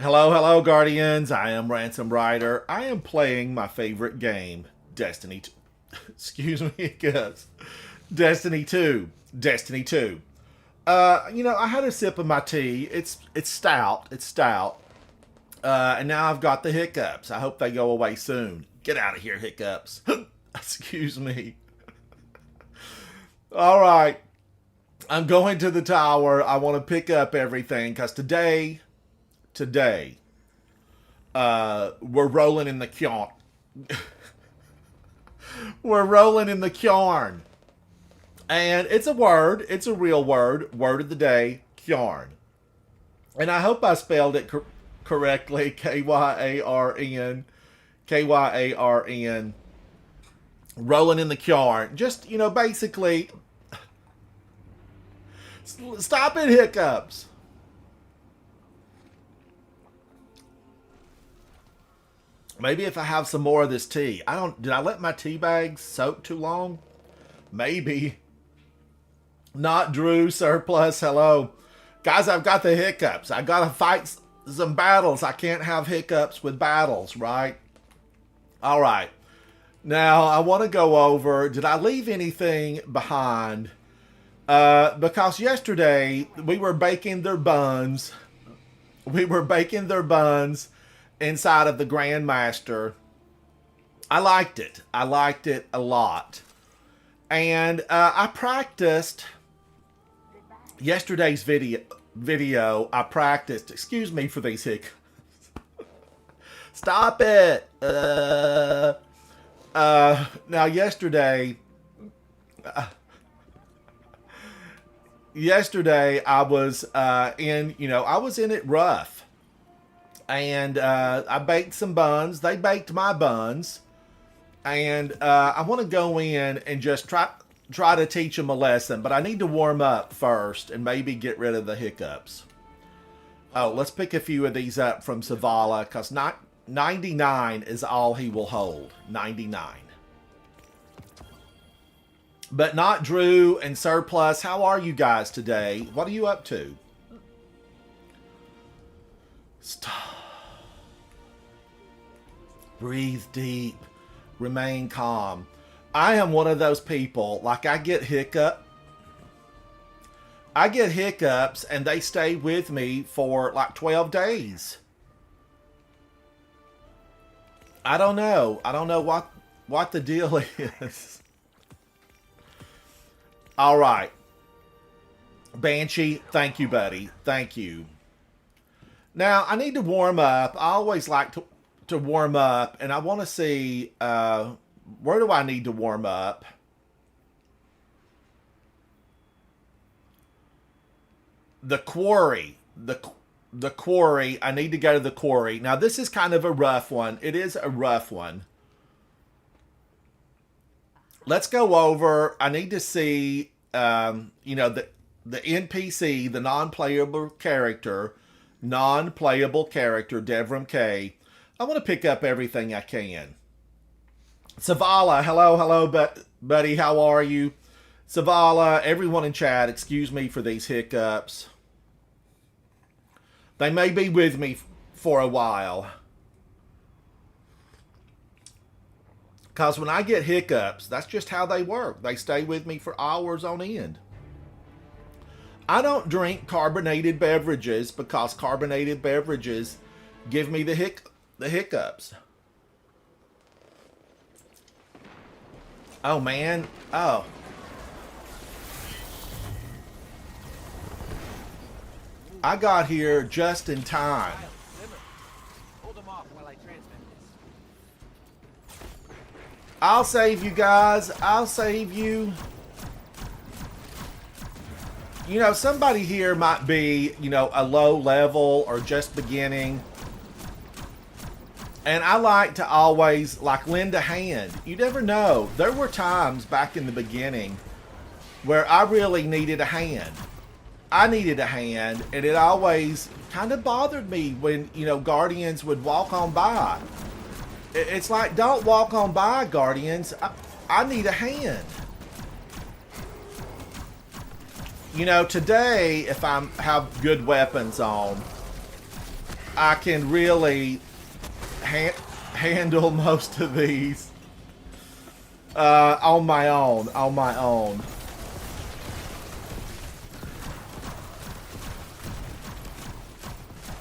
Hello, hello, Guardians. I am Ransom Rider. I am playing my favorite game, Destiny 2. Excuse me, guys. Destiny 2. Destiny 2. I had a sip of my tea. It's stout. It's stout. And now I've got the hiccups. I hope they go away soon. Get out of here, hiccups. Excuse me. All right. I'm going to the tower. I want to pick up everything because today, we're rolling in the Kyarn. We're rolling in the Kyarn. And it's a word. It's a real word. Word of the day, Kyarn. And I hope I spelled it correctly. Kyarn. Kyarn. Rolling in the Kyarn. Just, basically, stop it, hiccups. Maybe if I have some more of this tea. Did I let my tea bags soak too long? Maybe. Not Drew, surplus, hello. Guys, I've got the hiccups. I gotta fight some battles. I can't have hiccups with battles, right? Alright. Now, I want to go over, did I leave anything behind? Because yesterday, we were baking their buns. We were baking their buns inside of the Grandmaster. I liked it. I liked it a lot. And I practiced yesterday's video. I practiced. Excuse me for these hiccups. Stop it. Now yesterday I was I was in it rough. And I baked some buns. They baked my buns. And I want to go in and just try to teach them a lesson. But I need to warm up first and maybe get rid of the hiccups. Oh, let's pick a few of these up from Savala. Because 99 is all he will hold. 99. But not Drew and Surplus. How are you guys today? What are you up to? Stop. Breathe deep. Remain calm. I am one of those people, like I get hiccups and they stay with me for like 12 days. I don't know. I don't know what the deal is. All right. Banshee, thank you, buddy. Thank you. Now, I need to warm up. I always like to warm up, and I want to see, where do I need to warm up? The quarry. The quarry. I need to go to the quarry. Now, this is kind of a rough one. It is a rough one. Let's go over. I need to see, the NPC, the non-playable character, Devram K. I want to pick up everything I can. Savala, hello, buddy. How are you? Savala, everyone in chat, excuse me for these hiccups. They may be with me for a while. Because when I get hiccups, that's just how they work. They stay with me for hours on end. I don't drink carbonated beverages because carbonated beverages give me the hiccups. Oh, man. Oh. I got here just in time. I'll save you guys. I'll save you. Somebody here might be, a low level or just beginning. And I like to always, lend a hand. You never know. There were times back in the beginning where I really needed a hand. I needed a hand, and it always kind of bothered me when, Guardians would walk on by. It's like, don't walk on by, Guardians. I need a hand. Today, if I have good weapons on, I can really handle most of these on my own. On my own.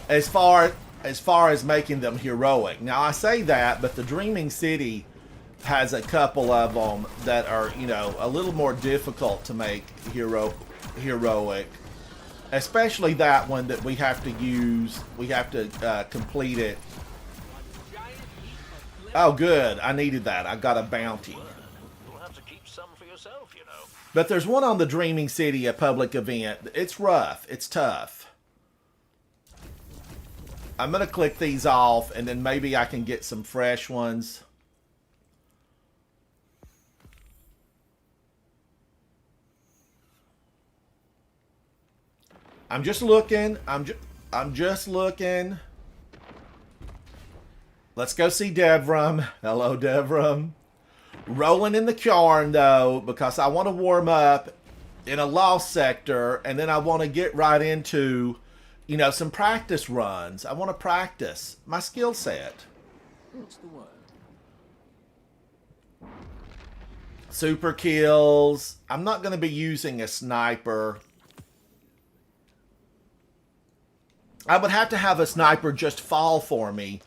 As far as making them heroic. Now I say that, but the Dreaming City has a couple of them that are, you know, a little more difficult to make heroic. Especially that one that we have to use. We have to complete it. Oh, good. I needed that. I got a bounty. You'll have to keep some for yourself, you know. But there's one on the Dreaming City, a public event. It's rough. It's tough. I'm going to click these off, and then maybe I can get some fresh ones. I'm just looking. I'm just looking. Let's go see Devram. Hello, Devram. Rolling in the Kyarn, though, because I want to warm up in a lost sector, and then I want to get right into, you know, some practice runs. I want to practice my skill set. What's the word? Super kills. I'm not going to be using a sniper. I would have to have a sniper just fall for me.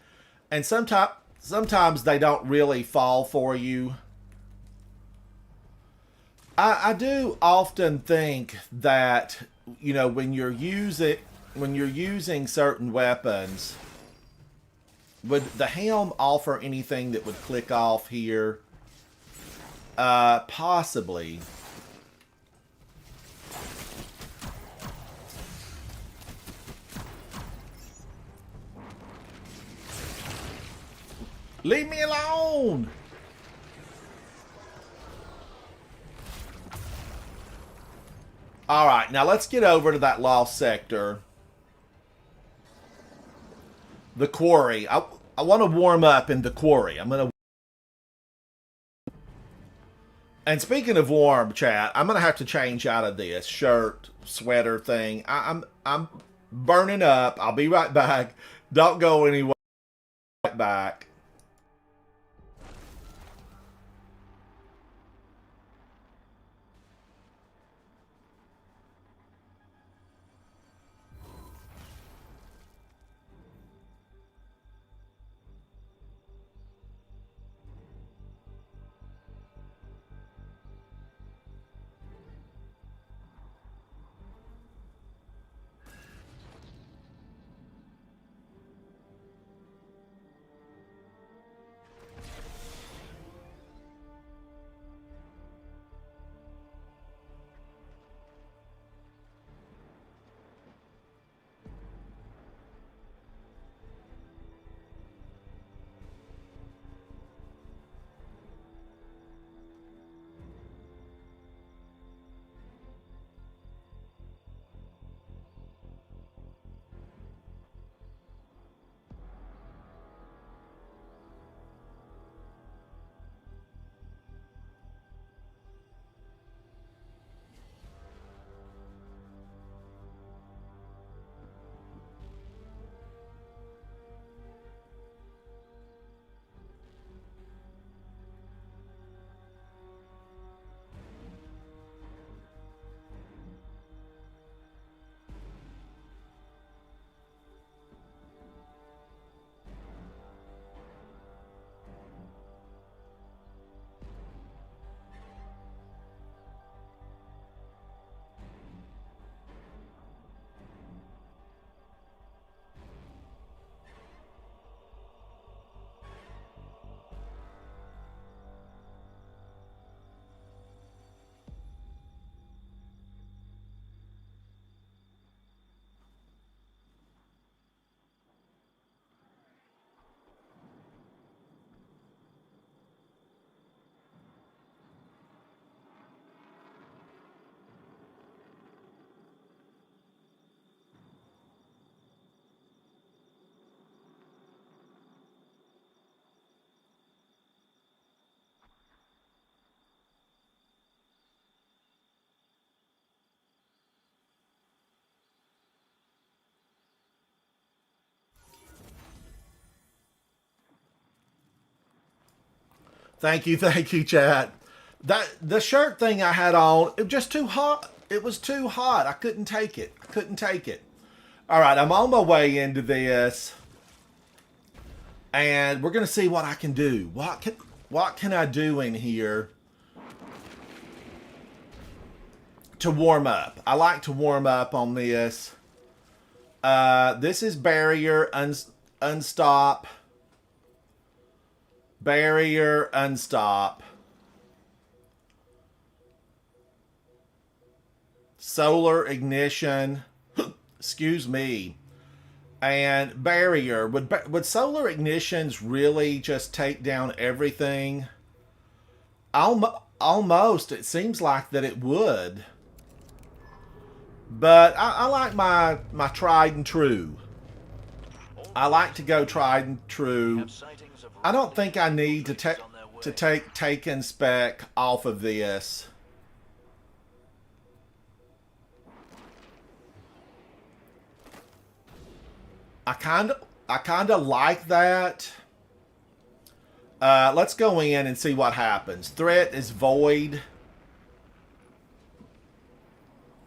And sometimes they don't really fall for you. I do often think that, you know, when you're using certain weapons, would the helm offer anything that would click off here? Possibly. Leave me alone! Alright, now let's get over to that lost sector. The quarry. I want to warm up in the quarry. I'm going to... And speaking of warm, chat, I'm going to have to change out of this shirt, sweater thing. I'm burning up. I'll be right back. Don't go anywhere. Right back. thank you, chat. That the shirt thing I had on, it was just too hot. It was too hot. I couldn't take it. I couldn't take it. All right, I'm on my way into this, and we're gonna see what I can do. What can I do in here to warm up? I like to warm up on this. This is barrier unstop. Barrier unstop. Solar ignition. Excuse me. And barrier. Would solar ignitions really just take down everything? Almost. It seems like that it would. But I like my tried and true. I like to go tried and true. I don't think I need to take inspect off of this. I kind of like that. Let's go in and see what happens. Threat is void.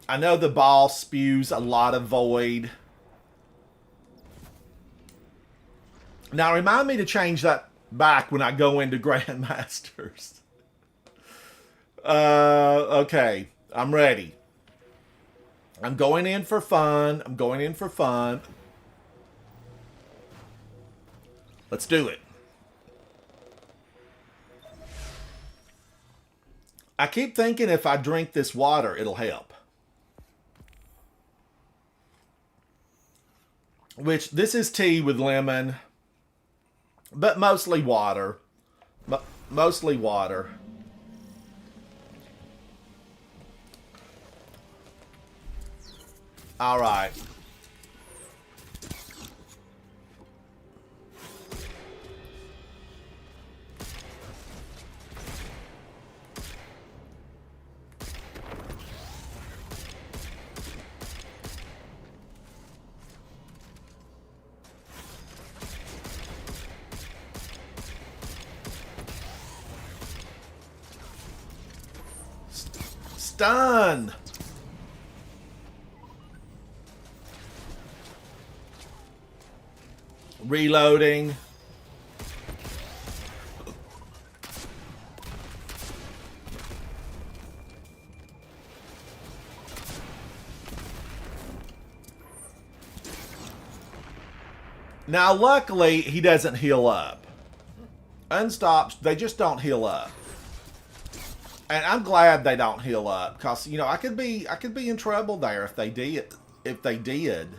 I know the ball spews a lot of void. Now remind me to change that back when I go into Grandmasters. Okay, I'm ready. I'm going in for fun. I'm going in for fun. Let's do it. I keep thinking if I drink this water, it'll help. Which, this is tea with lemon. But mostly water. Mostly water. All right. Stun. Reloading. Now, luckily, he doesn't heal up. Unstops, they just don't heal up. And I'm glad they don't heal up, because you know I could be in trouble there if they did. If they did.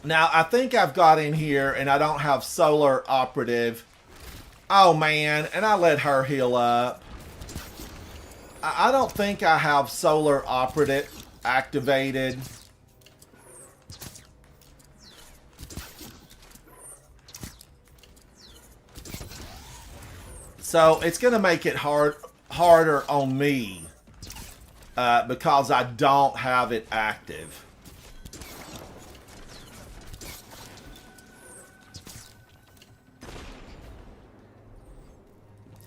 Now, I think I've got in here, and I don't have Solar Operative. Oh, man, and I let her heal up. I don't think I have Solar Operative activated. So, it's going to make it harder on me because I don't have it active.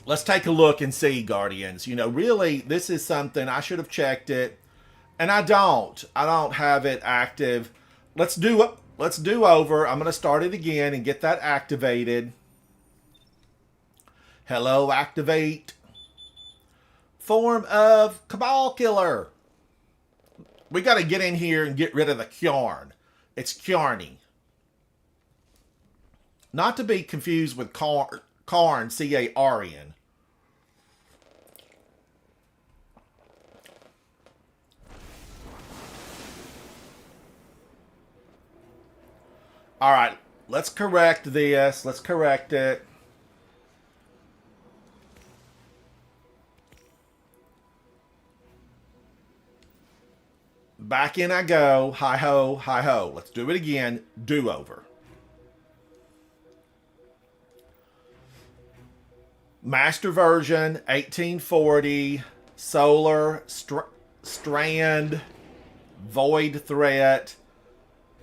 Let's take a look and see, Guardians. You know, really, this is something I should have checked it, and I don't. I don't have it active. Let's do over. I'm going to start it again and get that activated. Hello, activate. Form of Cabal Killer. We got to get in here and get rid of the Kyarn. It's Kyarny. Not to be confused with Kyarn, C-A-R-N. All right, let's correct this. Let's correct it. Back in I go. Hi ho, hi ho. Let's do it again. Do over. Master version, 1840, solar, strand, void threat,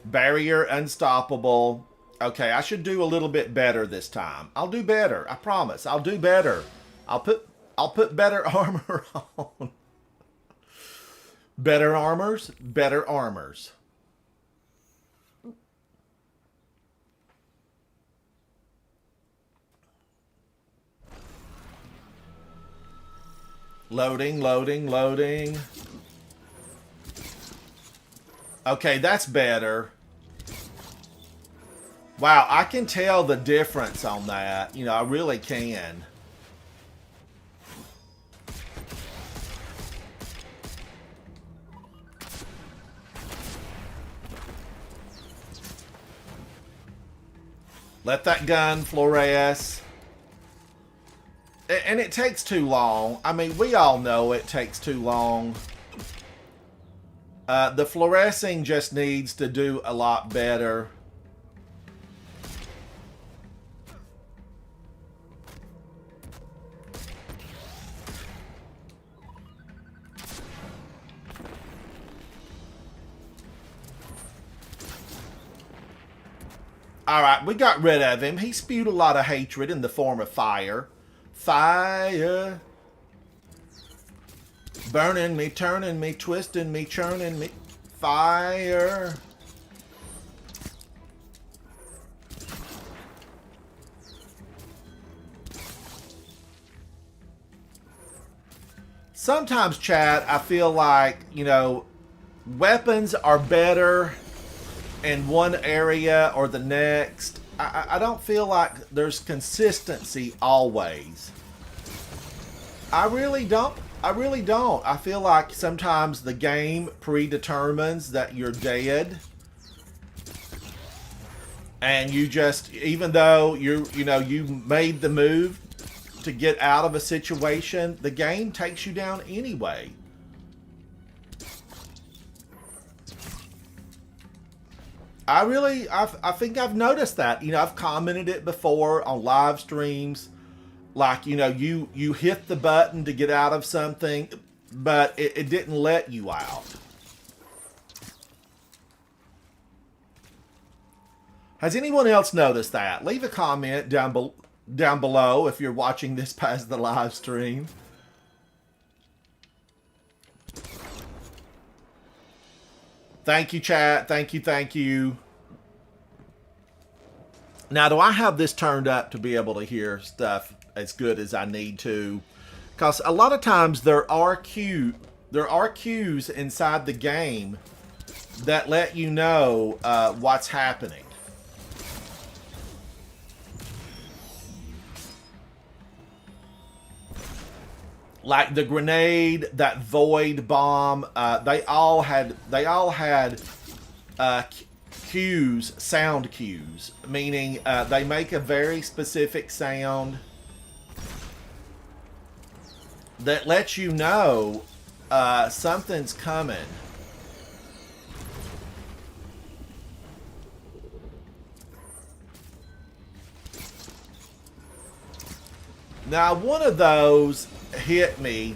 barrier unstoppable. Okay, I should do a little bit better this time. I'll do better. I promise. I'll do better. I'll put better armor on. Better armors, better armors. Loading, loading, loading. Okay, that's better. Wow, I can tell the difference on that. You know, I really can. Let that gun fluoresce. And it takes too long. I mean, we all know it takes too long. The fluorescing just needs to do a lot better. Alright, we got rid of him. He spewed a lot of hatred in the form of fire. Fire. Burning me, turning me, twisting me, churning me. Fire. Sometimes, chat, I feel like, you know, weapons are better in one area or the next. I don't feel like there's consistency always. I really don't. I really don't. I feel like sometimes the game predetermines that you're dead. And you just, even though you made the move to get out of a situation, the game takes you down anyway. I think I've noticed that. You know, I've commented it before on live streams. Like, you know, you hit the button to get out of something, but it didn't let you out. Has anyone else noticed that? Leave a comment down below if you're watching this past the live stream. Thank you, chat. Thank you, thank you. Now, do I have this turned up to be able to hear stuff as good as I need to? Because a lot of times there are cues inside the game that let you know what's happening. Like the grenade, that void bomb, they all had cues, sound cues, meaning they make a very specific sound that lets you know something's coming. Now, one of those hit me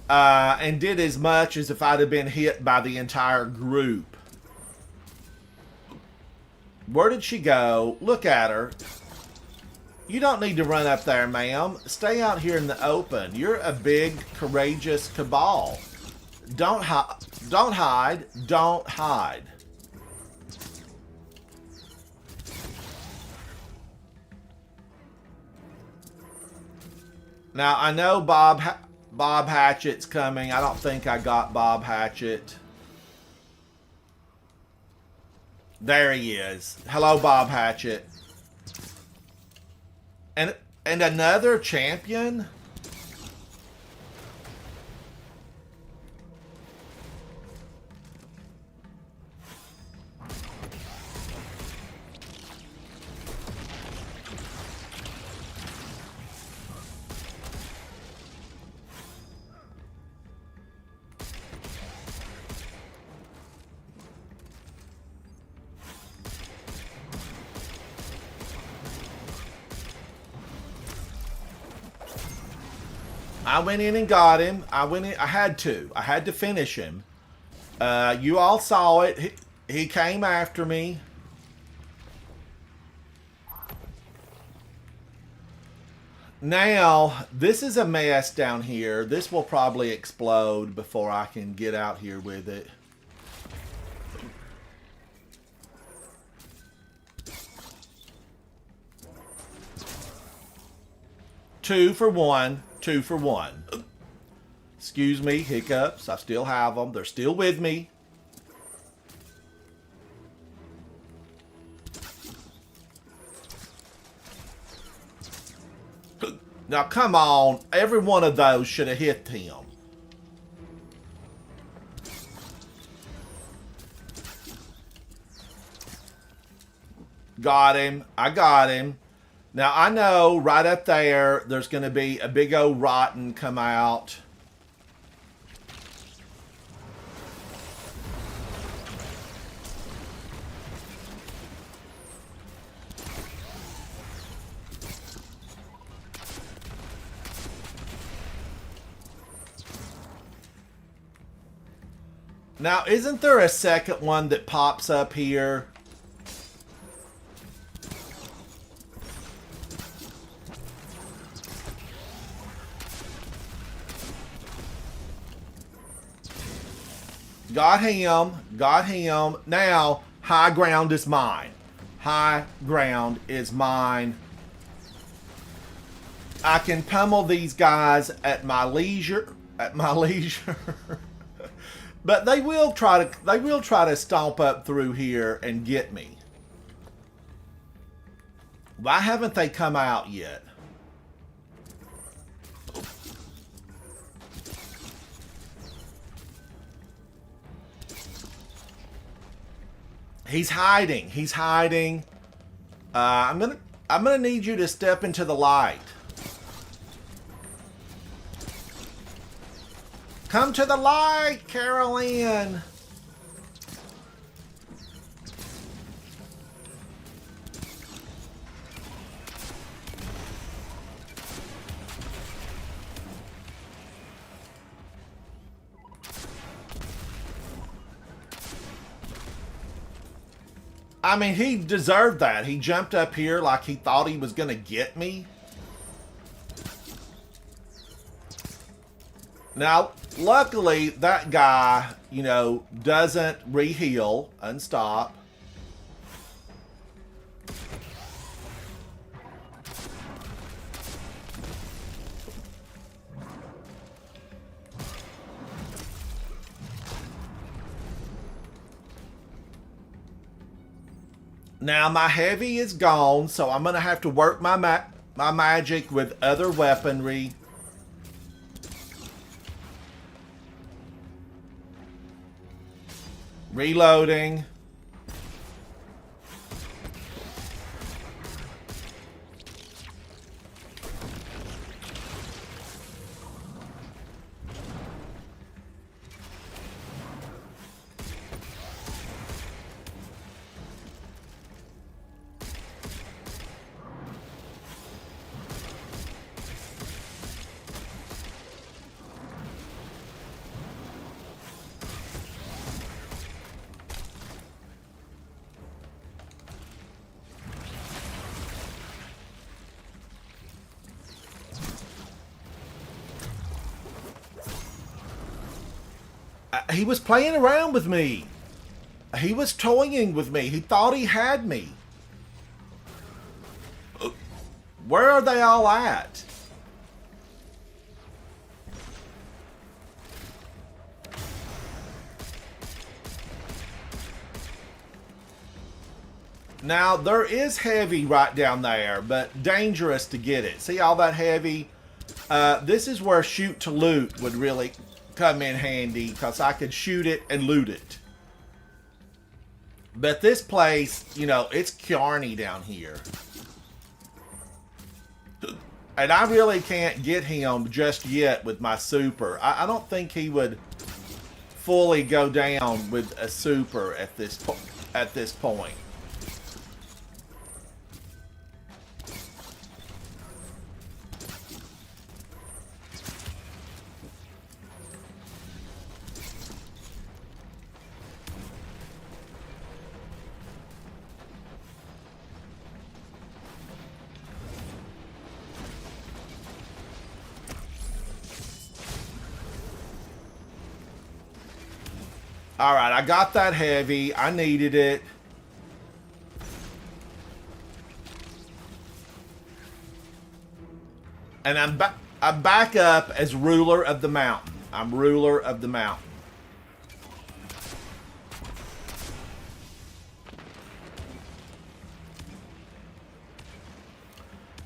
and did as much as if I'd have been hit by the entire group. Where did she go? Look at her. You don't need to run up there, ma'am. Stay out here in the open. You're a big, courageous cabal. Don't hide. Don't hide. Don't hide. Now, I know Bob Hatchett's coming. I don't think I got Bob Hatchett. There he is. Hello, Bob Hatchett. And another champion? I went in and got him. I went in. I had to. I had to finish him. You all saw it. He came after me. Now, this is a mess down here. This will probably explode before I can get out here with it. Two for one. Excuse me, hiccups. I still have them. They're still with me. Now, come on. Every one of those should have hit him. Got him. I got him. Now, I know right up there, there's going to be a big old rotten come out. Now, isn't there a second one that pops up here? Got him. Got him. Now, high ground is mine. High ground is mine. I can pummel these guys at my leisure. At my leisure. But they will try to stomp up through here and get me. Why haven't they come out yet? He's hiding. He's hiding. I'm gonna need you to step into the light. Come to the light, Carolyn. I mean, he deserved that. He jumped up here like he thought he was going to get me. Now, luckily, that guy, you know, doesn't re-heal and stop. Now, my heavy is gone, so I'm going to have to work my magic with other weaponry. Reloading. He was playing around with me. He was toying with me. He thought he had me. Where are they all at? Now, there is heavy right down there, but dangerous to get it. See all that heavy? This is where shoot to loot would really come in handy, because I could shoot it and loot it. But this place, you know, it's Kyarny down here. And I really can't get him just yet with my super. I don't think he would fully go down with a super at this point. All right, I got that heavy. I needed it. And I'm back up as ruler of the mountain. I'm ruler of the mountain.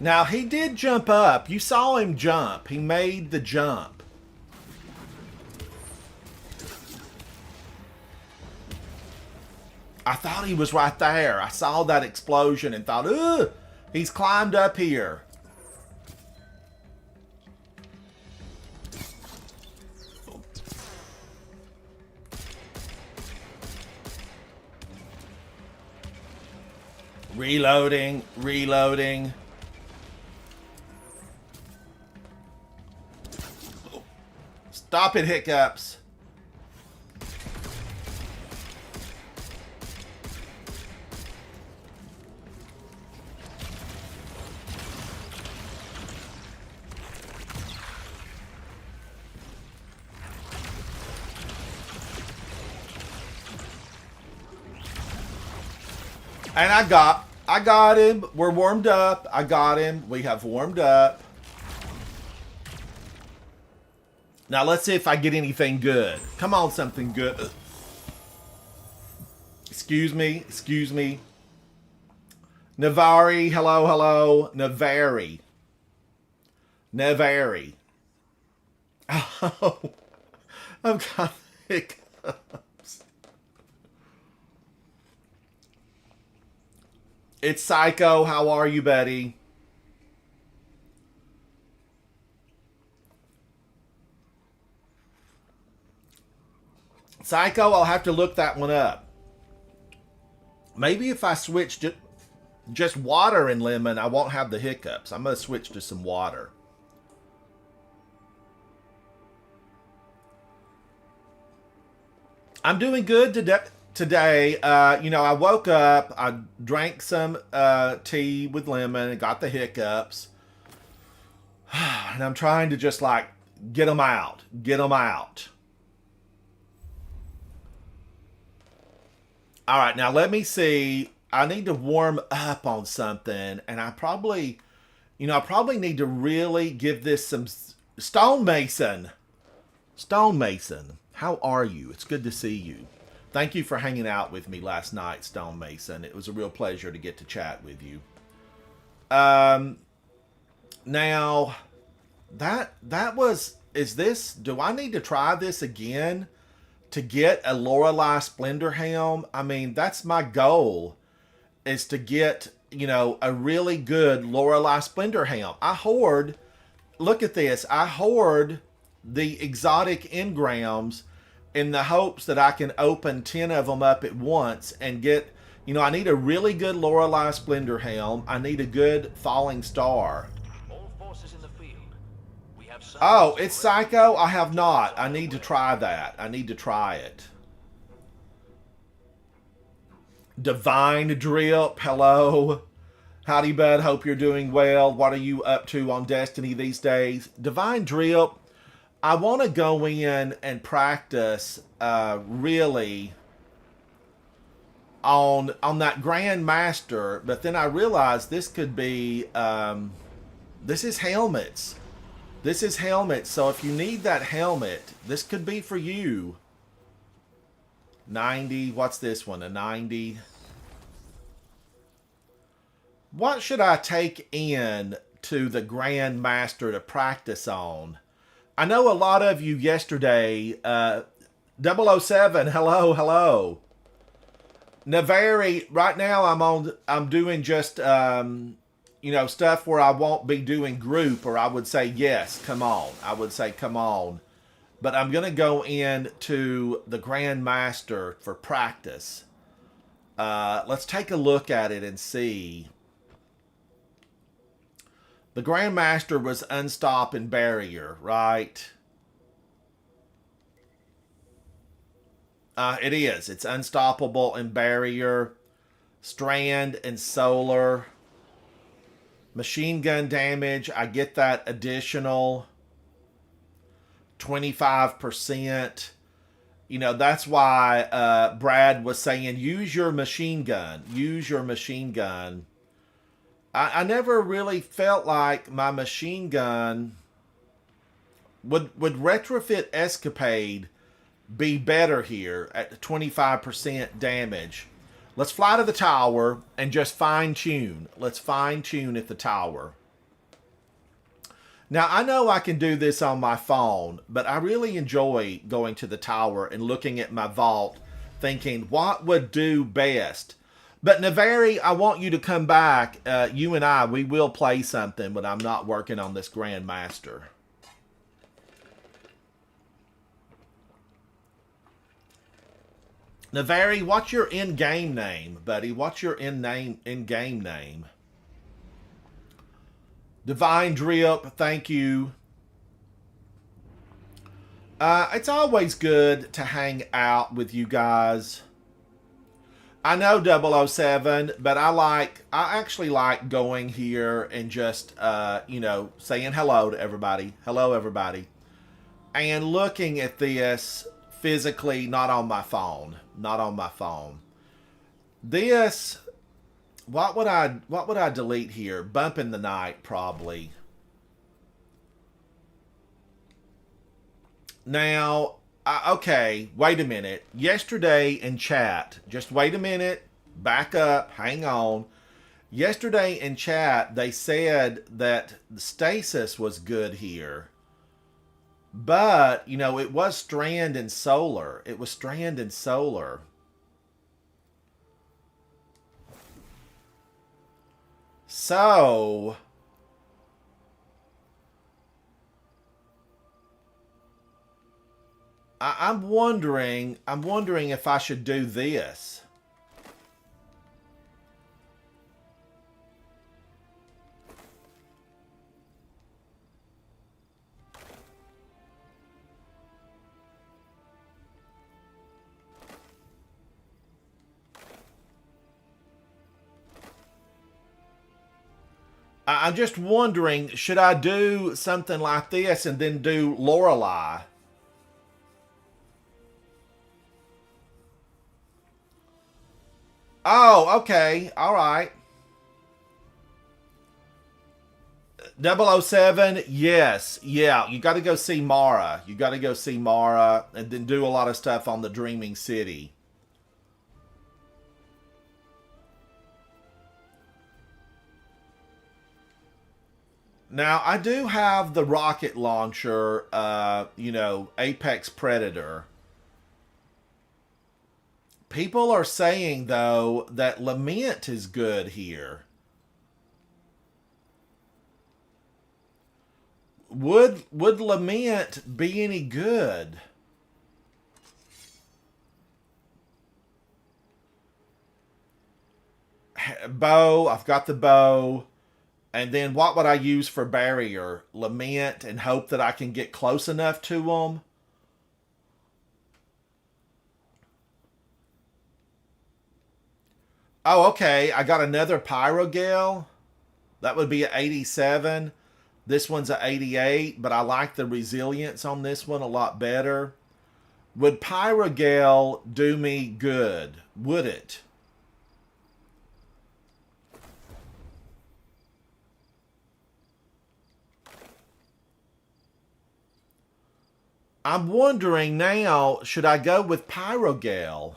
Now, he did jump up. You saw him jump. He made the jump. I thought he was right there. I saw that explosion and thought, ugh, he's climbed up here. Reloading, reloading. Stop it, hiccups. And I got him. We're warmed up. I got him. We have warmed up. Now let's see if I get anything good. Come on, something good. Excuse me. Excuse me. Navari. Hello, hello. Navari. Navari. Oh, I've got hiccups. It's Psycho. How are you, buddy? Psycho, I'll have to look that one up. Maybe if I switch to just water and lemon, I won't have the hiccups. I'm going to switch to some water. I'm doing good today. I woke up, I drank some tea with lemon and got the hiccups. And I'm trying to just like get them out. Get them out. All right, now let me see. I need to warm up on something, and I probably need to really give this some stonemason. Stonemason, how are you? It's good to see you. Thank you for hanging out with me last night, Stonemason. It was a real pleasure to get to chat with you. Now that was, do I need to try this again to get a Lorelei Splendor Helm? I mean, that's my goal, is to get, a really good Lorelei Splendor Helm. Look at this, I hoard the exotic engrams in the hopes that I can open 10 of them up at once and get, I need a really good Lorelei Splendor Helm. I need a good Falling Star. All forces in the field. We have some. Oh, it's Psycho? I have not. I need to try that. I need to try it. Divine Drip, hello. Howdy, bud. Hope you're doing well. What are you up to on Destiny these days? Divine Drip, I want to go in and practice really on that Grand Master, but then I realized this could be, this is helmets. This is helmets, so if you need that helmet, this could be for you. 90, what's this one, a 90? What should I take in to the Grand Master to practice on? I know a lot of you yesterday, 007, hello, hello. Navari, right now I'm doing just, stuff where I won't be doing group, or I would say, yes, come on. I would say, come on. But I'm going to go in to the Grand Master for practice. Let's take a look at it and see. The Grand Master was Unstop and Barrier, right? It is. It's Unstoppable and Barrier. Strand and Solar. Machine gun damage. I get that additional 25%. You know, that's why Brad was saying, use your machine gun. Use your machine gun. I never really felt like my machine gun would retrofit Escapade be better here at 25% damage. Let's fly to the tower and just fine tune. Let's fine tune at the tower. Now, I know I can do this on my phone, but I really enjoy going to the tower and looking at my vault, thinking, what would do best? But Navari, I want you to come back. You and I, we will play something when I'm not working on this Grandmaster. Navari, what's your in-game name, buddy? What's your in-game name? Divine Drip, thank you. It's always good to hang out with you guys. I know 007, but I actually like going here and just, saying hello to everybody. Hello, everybody. And looking at this physically, not on my phone. Not on my phone. This... What would I delete here? Bump in the night, probably. Now, okay, wait a minute. Yesterday in chat, just wait a minute, back up, hang on. Yesterday in chat, they said that the stasis was good here. But, it was Strand and Solar. It was Strand and Solar. So, I'm wondering if I should do this. I'm just wondering, should I do something like this and then do Lorelei? Oh, okay. All right. 007, yes. Yeah, you got to go see Mara. You got to go see Mara and then do a lot of stuff on the Dreaming City. Now, I do have the rocket launcher, Apex Predator. People are saying, though, that Lament is good here. Would Lament be any good? Bow, I've got the bow. And then what would I use for barrier? Lament and hope that I can get close enough to them. Oh, okay. I got another Pyrogale. That would be an 87. This one's an 88, but I like the resilience on this one a lot better. Would Pyrogale do me good? Would it? I'm wondering now, should I go with Pyrogale?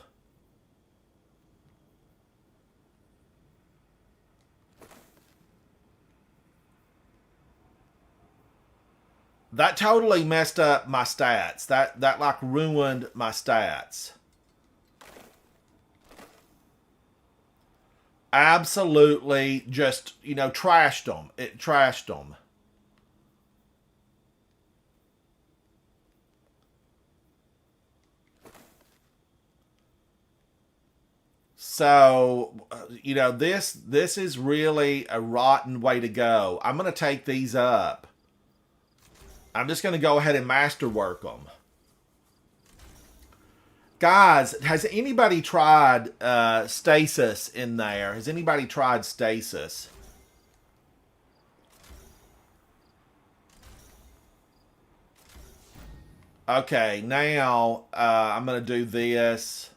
That totally messed up my stats. That like ruined my stats. Absolutely just, trashed them. It trashed them. So, this is really a rotten way to go. I'm going to take these up. I'm just going to go ahead and masterwork them. Guys, has anybody tried stasis in there? Has anybody tried stasis? Okay, now I'm going to do this.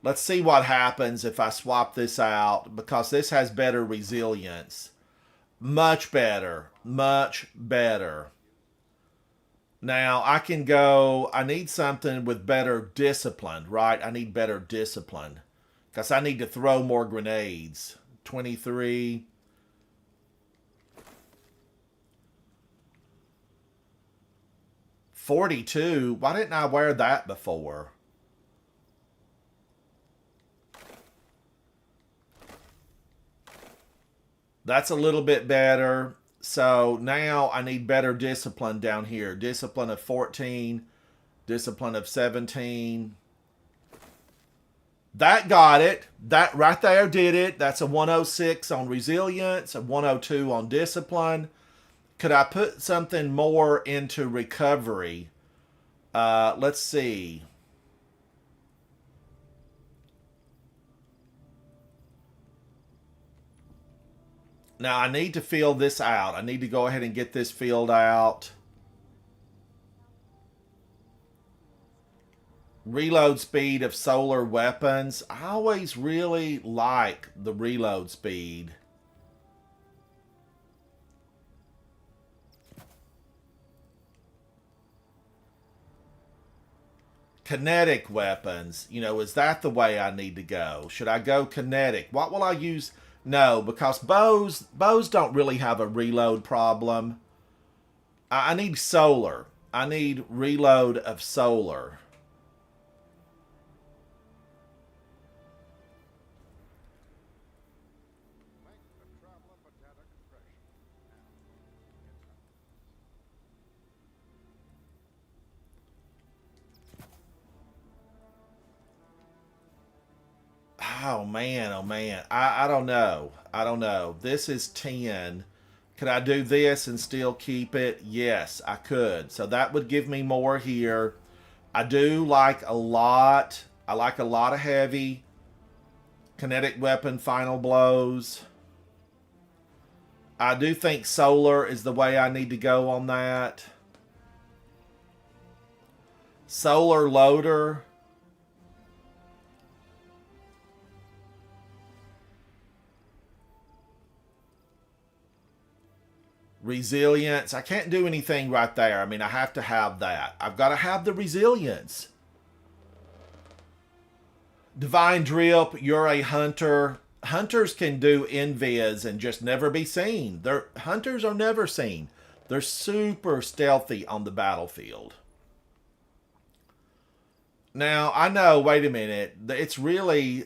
Let's see what happens if I swap this out, because this has better resilience. Much better. Much better. Now I can go, I need something with better discipline, right? I need better discipline because I need to throw more grenades. 23. 42. Why didn't I wear that before? That's a little bit better. So now I need better discipline down here. Discipline of 14. Discipline of 17. That got it. That right there did it. That's a 106 on resilience, a 102 on discipline. Could I put something more into recovery? Let's see. Now I need to fill this out. I need to go ahead and get this filled out. Reload speed of solar weapons. I always really like the reload speed. Kinetic weapons. You know, is that the way I need to go? Should I go kinetic? What will I use? No, because bows don't really have a reload problem. I need solar. I need reload of solar. Oh man, oh man. I don't know. I don't know. This is 10. Could I do this and still keep it? Yes, I could. So that would give me more here. I do like a lot. I like a lot of heavy. Kinetic weapon, final blows. I do think solar is the way I need to go on that. Solar loader. Resilience. I can't do anything right there. I mean, I have to have that. I've got to have the resilience. Divine Drip, you're a hunter. Hunters can do invis and just never be seen. Hunters are never seen. They're super stealthy on the battlefield. Now, I know, wait a minute. It's really,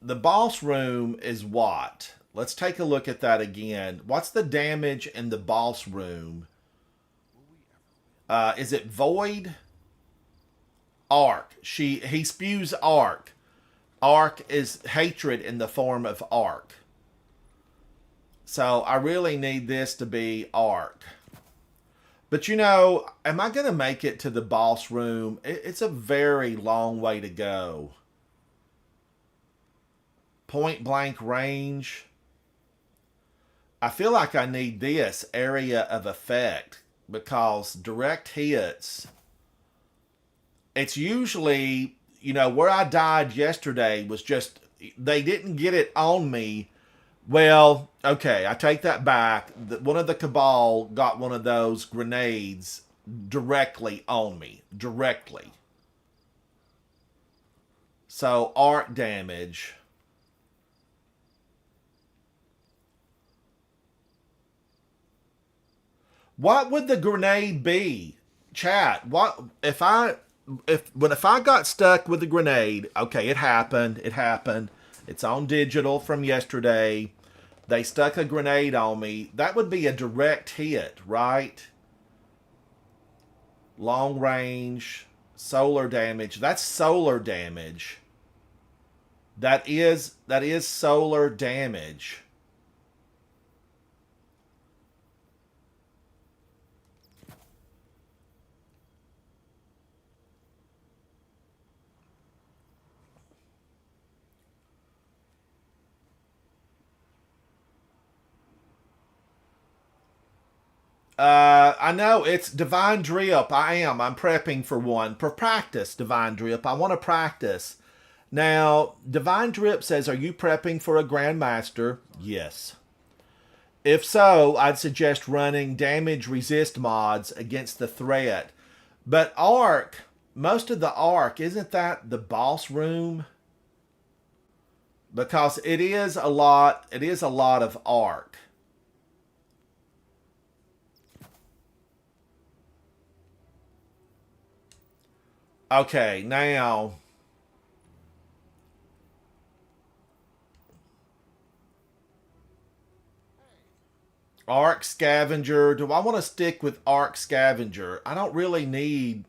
the boss room is what? Let's take a look at that again. What's the damage in the boss room? Is it Void? Arc. He spews arc. Arc is hatred in the form of arc. So I really need this to be arc. But you know, am I going to make it to the boss room? It's a very long way to go. Point blank range. I feel like I need this area of effect because direct hits, it's usually, you know, where I died yesterday was just, they didn't get it on me. Well, okay, I take that back. One of the Cabal got one of those grenades directly on me. Directly. So, arc damage. What would the grenade be? Chat, what if I got stuck with the grenade, okay, it happened. It happened. It's on digital from yesterday. They stuck a grenade on me. That would be a direct hit, right? Long range, solar damage. That's solar damage. That is solar damage. I know it's Divine Drip. I am. I'm prepping for one. For practice, Divine Drip. I want to practice. Now, Divine Drip says, are you prepping for a Grandmaster? Yes. If so, I'd suggest running damage resist mods against the threat. But Arc, most of the Arc, isn't that the boss room? Because it is a lot of Arc. Okay, now Arc Scavenger. Do I want to stick with Arc Scavenger? I don't really need,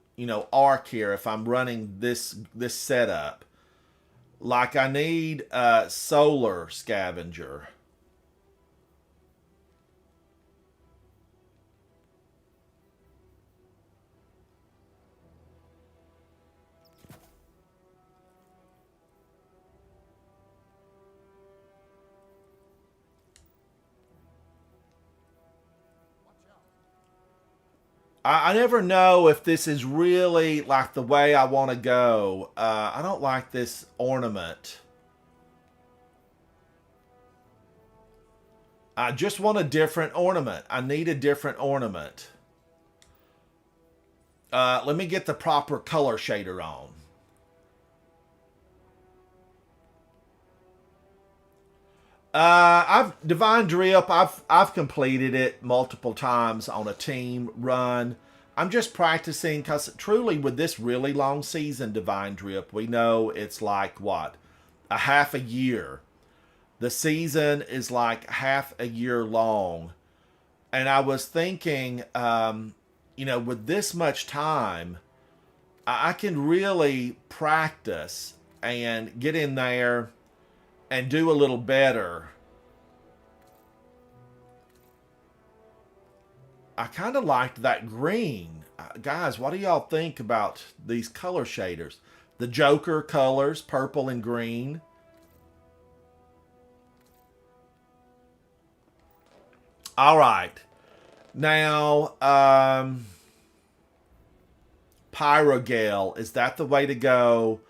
Arc here if I'm running this setup. Like I need Solar Scavenger. I never know if this is really like the way I want to go. I don't like this ornament. I just want a different ornament. I need a different ornament. Let me get the proper color shader on. I've Divine Drip. I've completed it multiple times on a team run. I'm just practicing because truly with this really long season, Divine Drip, we know it's like what, a half a year. The season is like half a year long, and I was thinking, with this much time, I can really practice and get in there and do a little better. I kind of liked that green. Guys, what do y'all think about these color shaders? The Joker colors, purple and green. All right. Now, Pyrogale, is that the way to go?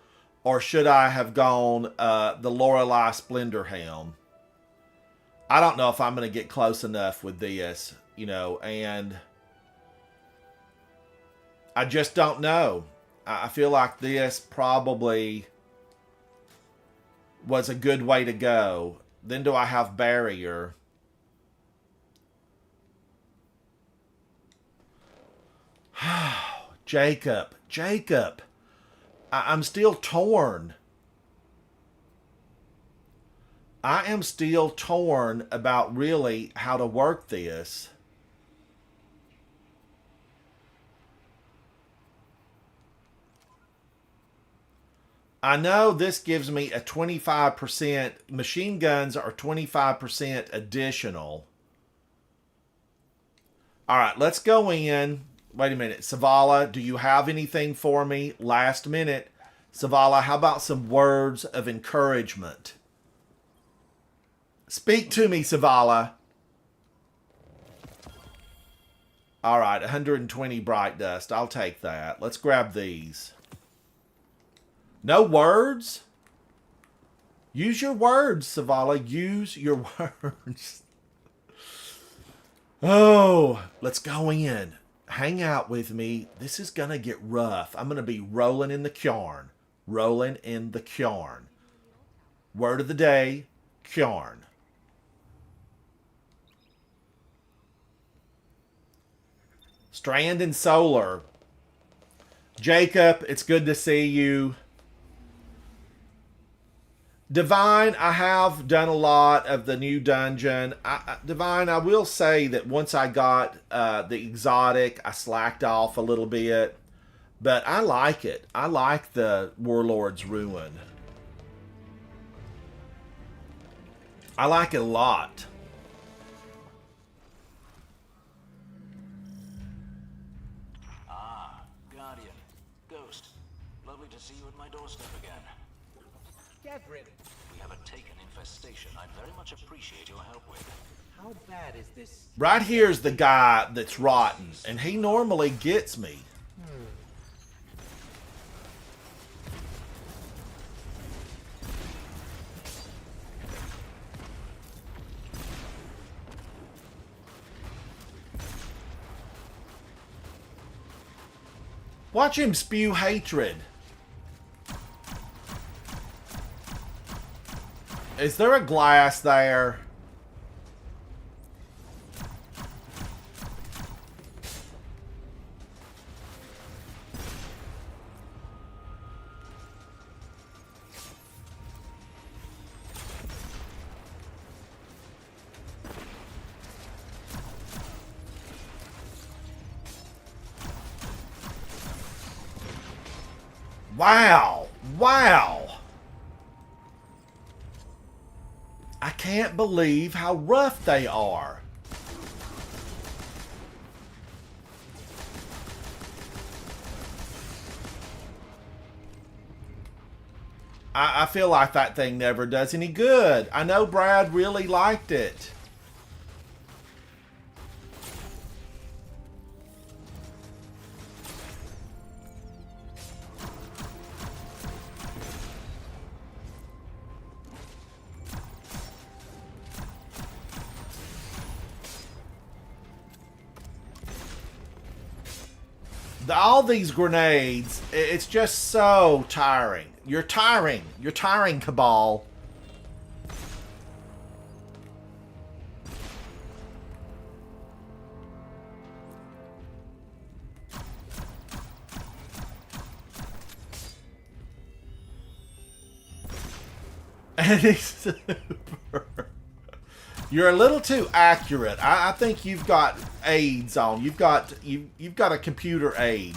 Or should I have gone the Lorelei Splendor Helm? I don't know if I'm going to get close enough with this, and I just don't know. I feel like this probably was a good way to go. Then do I have Barrier? Jacob. I'm still torn. I am still torn about really how to work this. I know this gives me a 25%, machine guns are 25% additional. All right, let's go in. Wait a minute. Savala, do you have anything for me? Last minute. Savala, how about some words of encouragement? Speak to me, Savala. All right, 120 bright dust. I'll take that. Let's grab these. No words? Use your words, Savala. Use your words. Oh, let's go in. Hang out with me. This is going to get rough. I'm going to be rolling in the Kyarn. Rolling in the Kyarn. Word of the day, Kyarn. Strand and Solar. Jacob, it's good to see you. Divine, I have done a lot of the new dungeon. Divine, I will say that once I got the exotic, I slacked off a little bit. But I like it. I like the Warlord's Ruin. I like it a lot. Ah, Guardian. Ghost. Lovely to see you at my doorstep again. Get ready. We have a taken infestation I'd very much appreciate your help with. How bad is this? Right here's the guy that's rotten, and he normally gets me. Watch him spew hatred. Is there a glass there? Wow. Wow. I can't believe how rough they are. I feel like that thing never does any good. I know Brad really liked it. All these grenades, it's just so tiring. You're tiring. You're tiring, Cabal. And he's super. You're a little too accurate. I think you've got aids on. You've got a computer aid.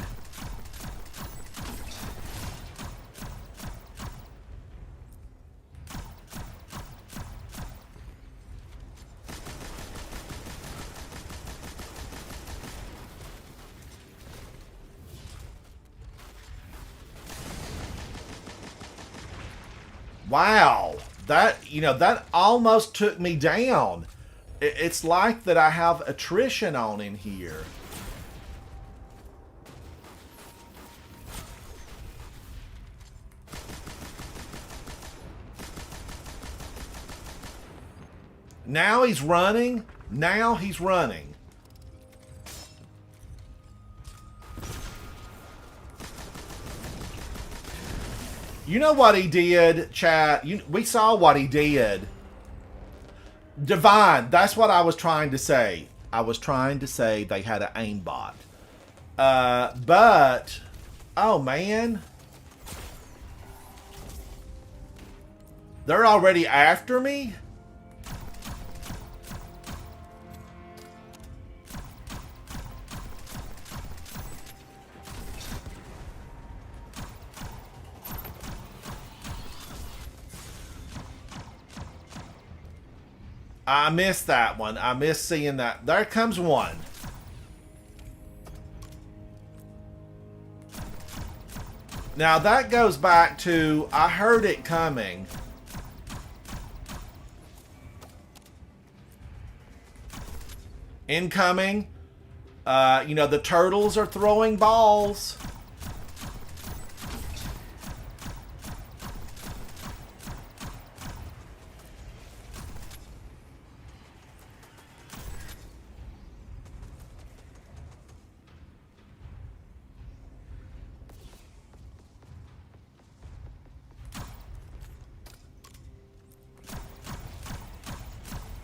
Wow. That almost took me down. It's like that I have attrition on in here. Now he's running. Now he's running. You know what he did, chat? We saw what he did. Divine, that's what I was trying to say. I was trying to say they had an aimbot. But, oh man. They're already after me? I missed that one. I missed seeing that. There comes one. Now that goes back to, I heard it coming. Incoming. The turtles are throwing balls.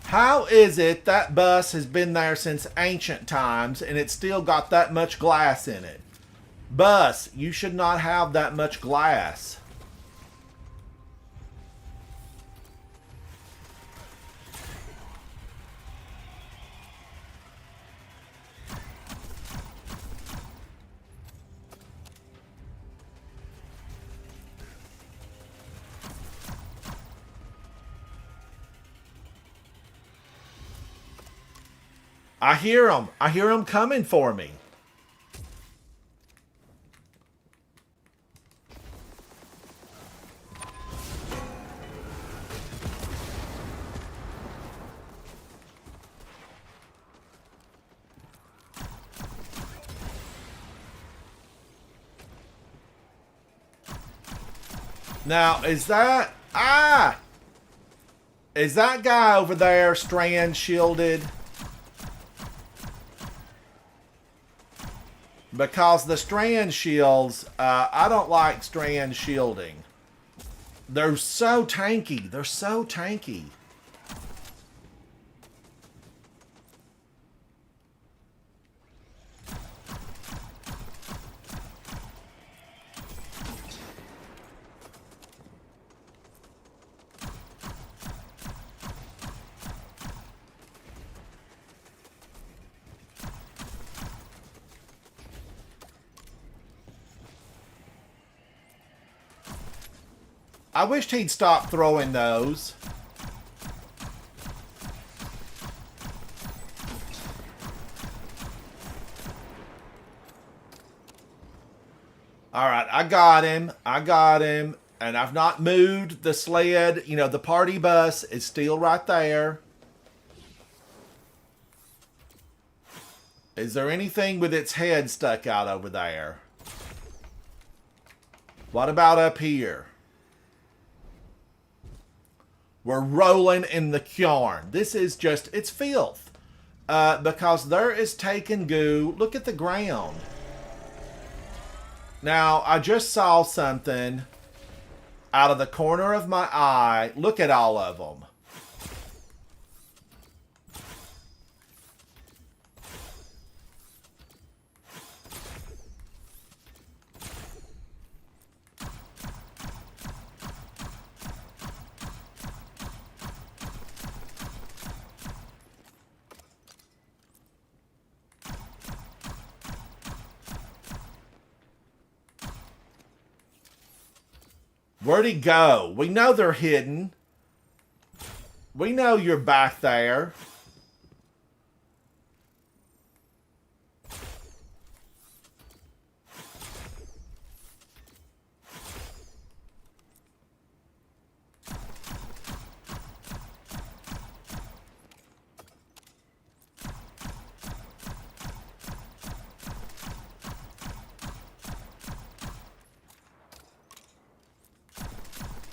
How is it that bus has been there since ancient times and it's still got that much glass in it? Bus, you should not have that much glass. I hear them. I hear them coming for me. Now, is that... Ah! Is that guy over there strand shielded? Because the strand shields, I don't like strand shielding. They're so tanky. They're so tanky. I wished he'd stop throwing those. Alright, I got him. I got him. And I've not moved the sled. You know, the party bus is still right there. Is there anything with its head stuck out over there? What about up here? We're rolling in the Kyarn. This is just, it's filth. Because there is taken goo. Look at the ground. Now, I just saw something out of the corner of my eye. Look at all of them. Where'd he go? We know they're hidden. We know you're back there.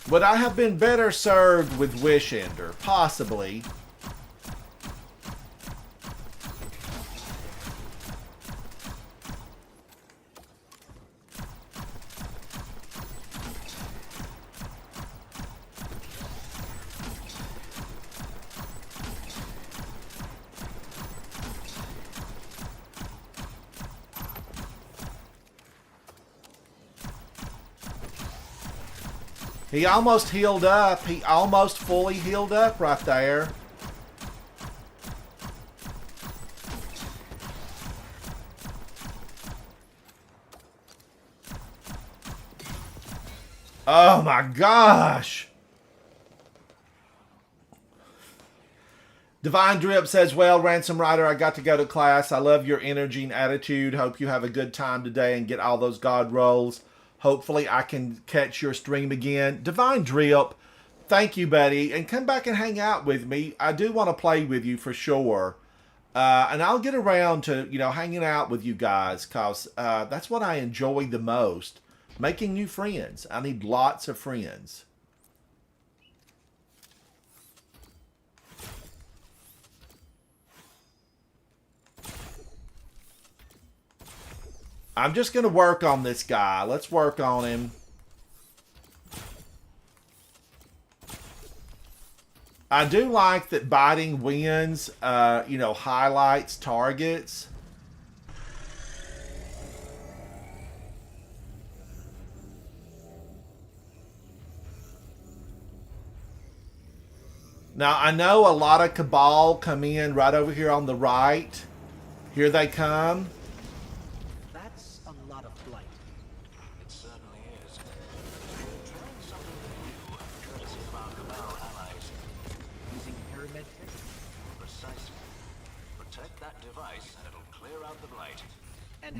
Would I have been better served with Wish Ender? Possibly. He almost healed up. He almost fully healed up right there. Oh my gosh. Divine Drip says, well, Ransom Rider, I got to go to class. I love your energy and attitude. Hope you have a good time today and get all those God rolls. Hopefully I can catch your stream again. Divine Drip, thank you, buddy. And come back and hang out with me. I do want to play with you for sure. And I'll get around to, you know, hanging out with you guys because that's what I enjoy the most. Making new friends. I need lots of friends. I'm just going to work on this guy. Let's work on him. I do like that biting wins, you know, highlights targets. Now, I know a lot of Cabal come in right over here on the right. Here they come.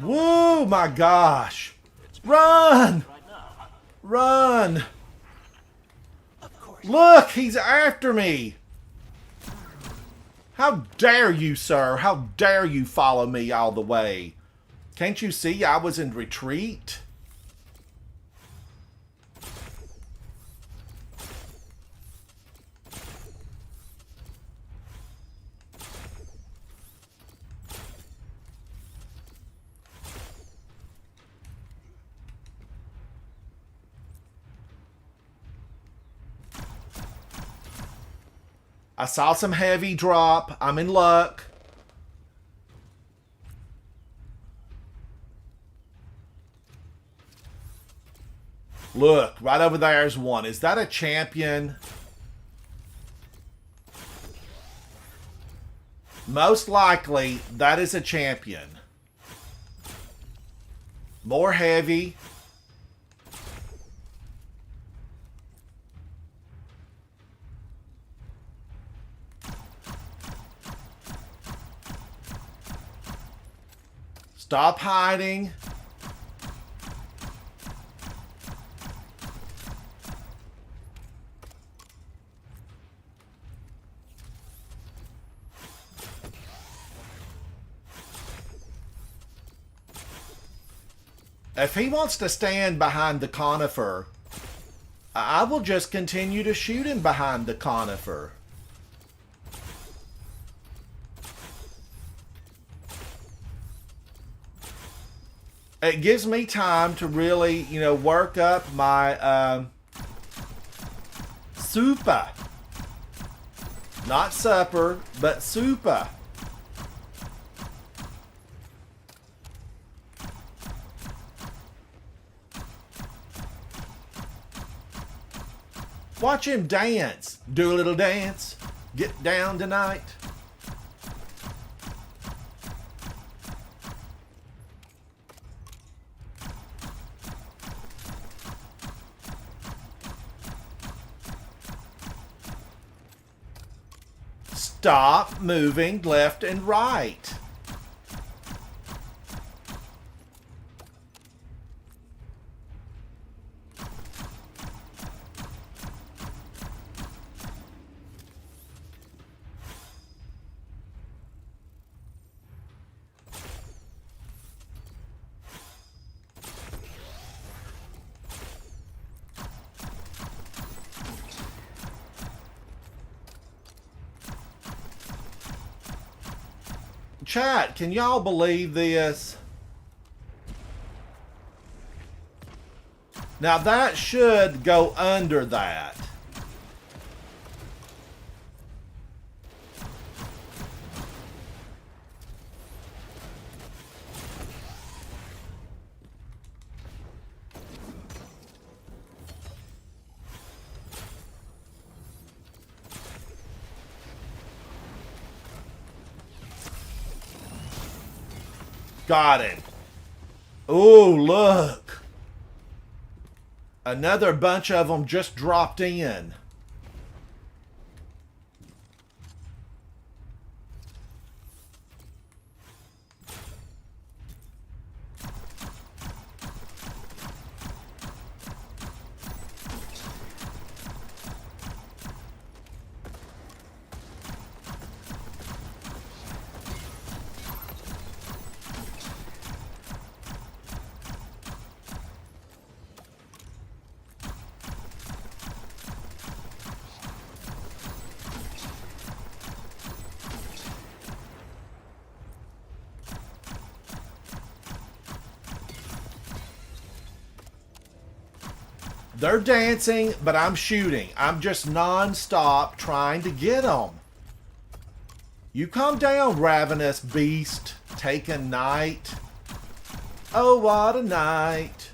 Whoa, my gosh. Run! Run! Look, he's after me. How dare you, sir? How dare you follow me all the way? Can't you see I was in retreat? I saw some heavy drop. I'm in luck. Look, right over there's one. Is that a champion? Most likely, that is a champion. More heavy. Stop hiding. If he wants to stand behind the conifer, I will just continue to shoot him behind the conifer. It gives me time to really, work up my super. Not supper, but super. Watch him dance. Do a little dance. Get down tonight. Stop moving left and right. Chat, can y'all believe this? Now that should go under that. Got him. Oh, look. Another bunch of them just dropped in. They're dancing, but I'm shooting. I'm just non-stop trying to get them. You come down, ravenous beast. Take a night. Oh, what a night.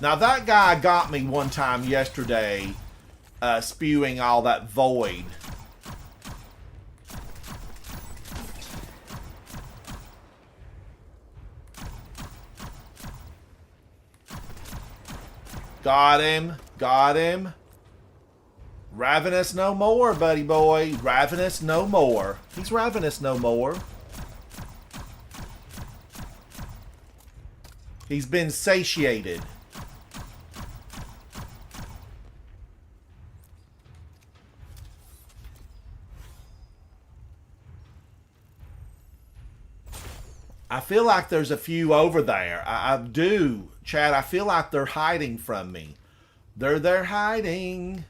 Now that guy got me one time yesterday, spewing all that void. Got him. Got him. Ravenous no more, buddy boy. Ravenous no more. He's ravenous no more. He's been satiated. I feel like there's a few over there. I do. Chad, I feel like they're hiding from me. They're hiding.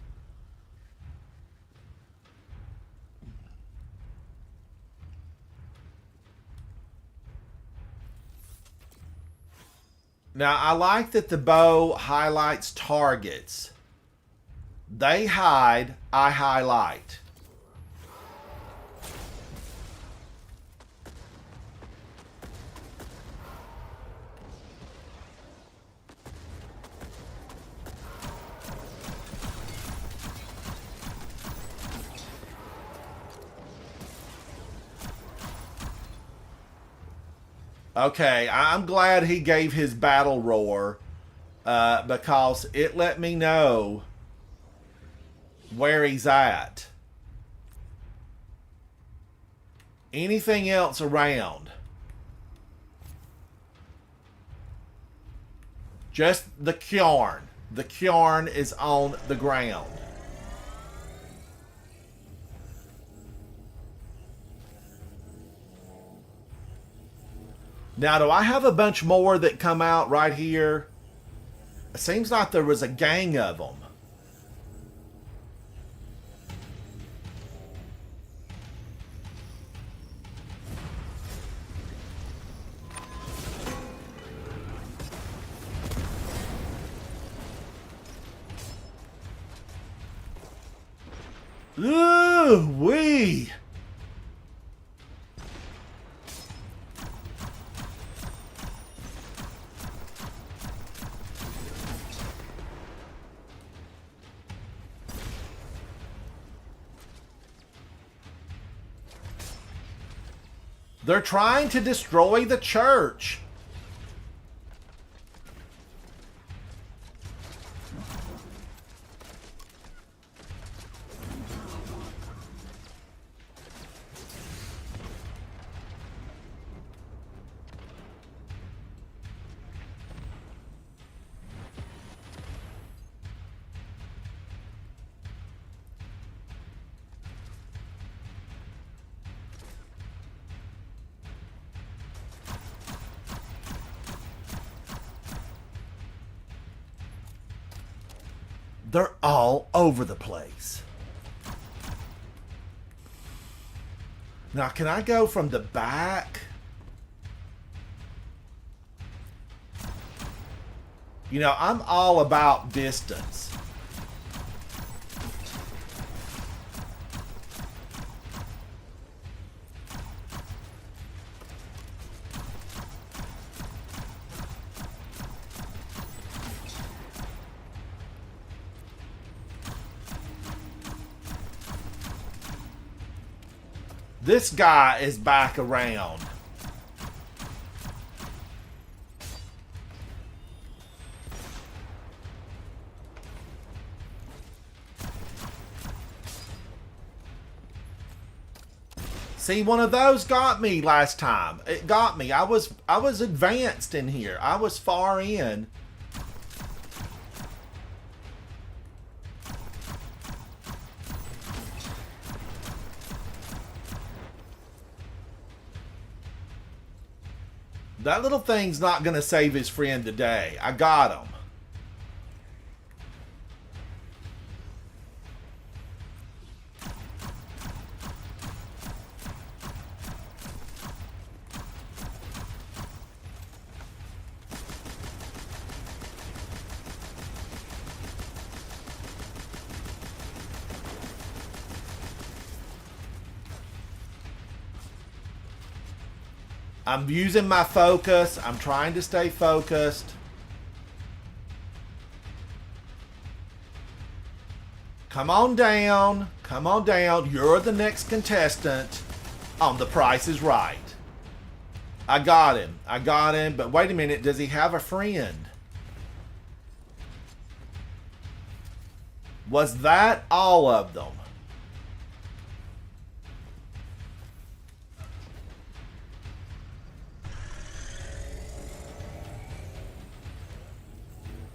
Now, I like that the bow highlights targets. They hide, I highlight. Okay, I'm glad he gave his battle roar because it let me know where he's at. Anything else around? Just the Kyarn. The Kyarn is on the ground. Now, do I have a bunch more that come out right here? It seems like there was a gang of them. Ooh, wee. They're trying to destroy the church. They're all over the place. Now, can I go from the back? You know, I'm all about distance. This guy is back around. See, one of those got me last time. It got me. I was advanced in here. I was far in. That little thing's not going to save his friend today. I got him. I'm using my focus. I'm trying to stay focused. Come on down. Come on down. You're the next contestant on The Price is Right. I got him. I got him. But wait a minute. Does he have a friend? Was that all of them?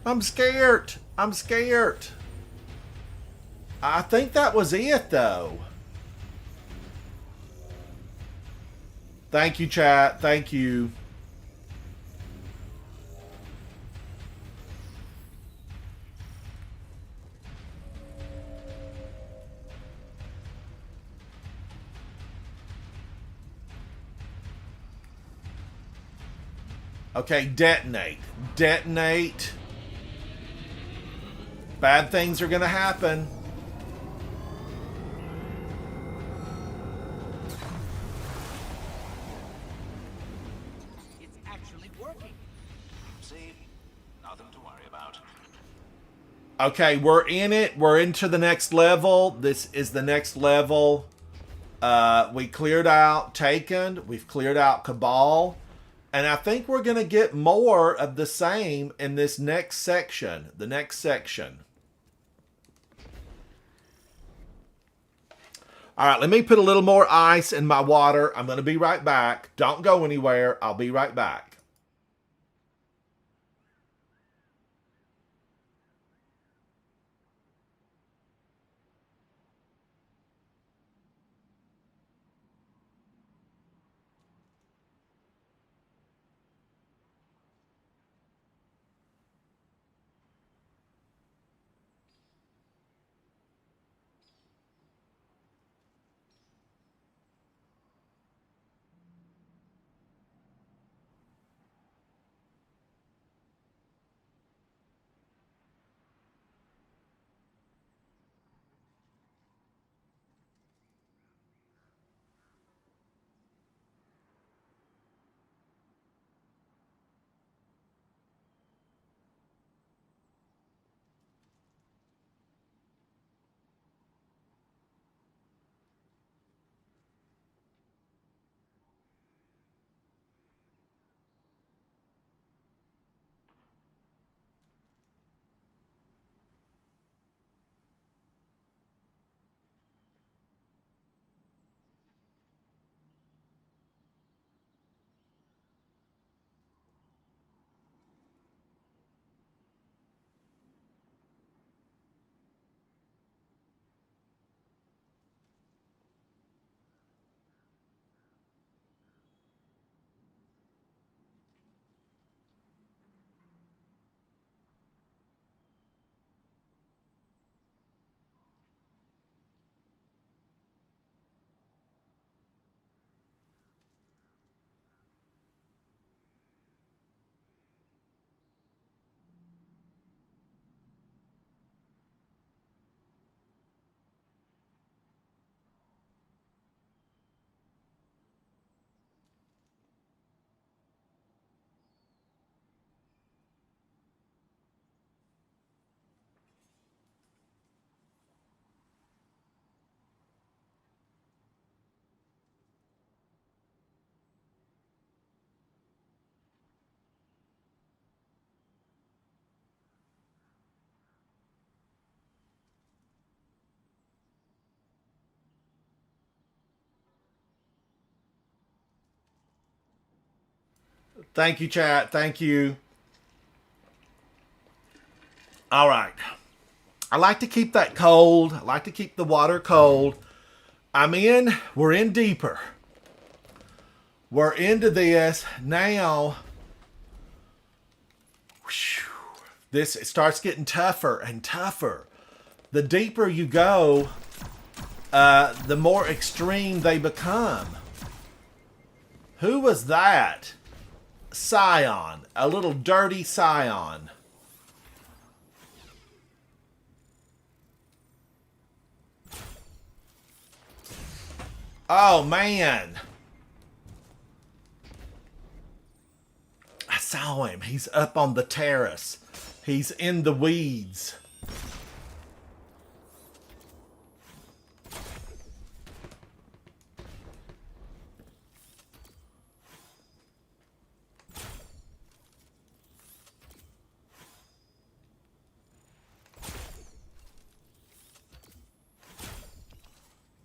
I'm scared. I'm scared. I think that was it, though. Thank you, chat. Thank you. Okay, detonate. detonate. Bad things are going to happen. It's actually working. See? Nothing to worry about. Okay, we're in it. We're into the next level. This is the next level. We cleared out Taken. We've cleared out Cabal. And I think we're going to get more of the same in this next section. The next section. All right, let me put a little more ice in my water. I'm going to be right back. Don't go anywhere. I'll be right back. Thank you, chat. Thank you. All right. I like to keep that cold. I like to keep the water cold. We're in deeper. We're into this now. It starts getting tougher and tougher. The deeper you go, the more extreme they become. Who was that? Scion. A little dirty Scion. Oh, man. I saw him. He's up on the terrace. He's in the weeds.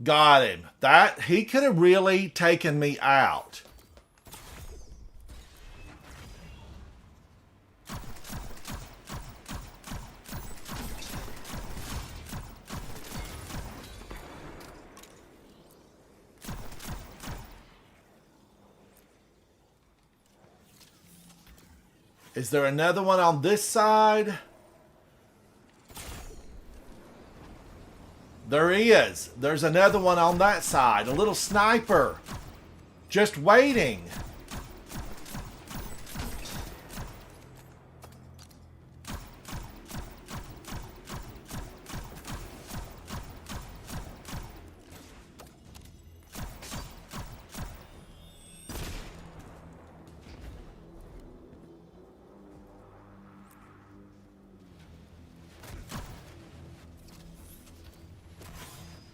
Got him. He could have really taken me out. Is there another one on this side? There is. There's another one on that side. A little sniper. Just waiting.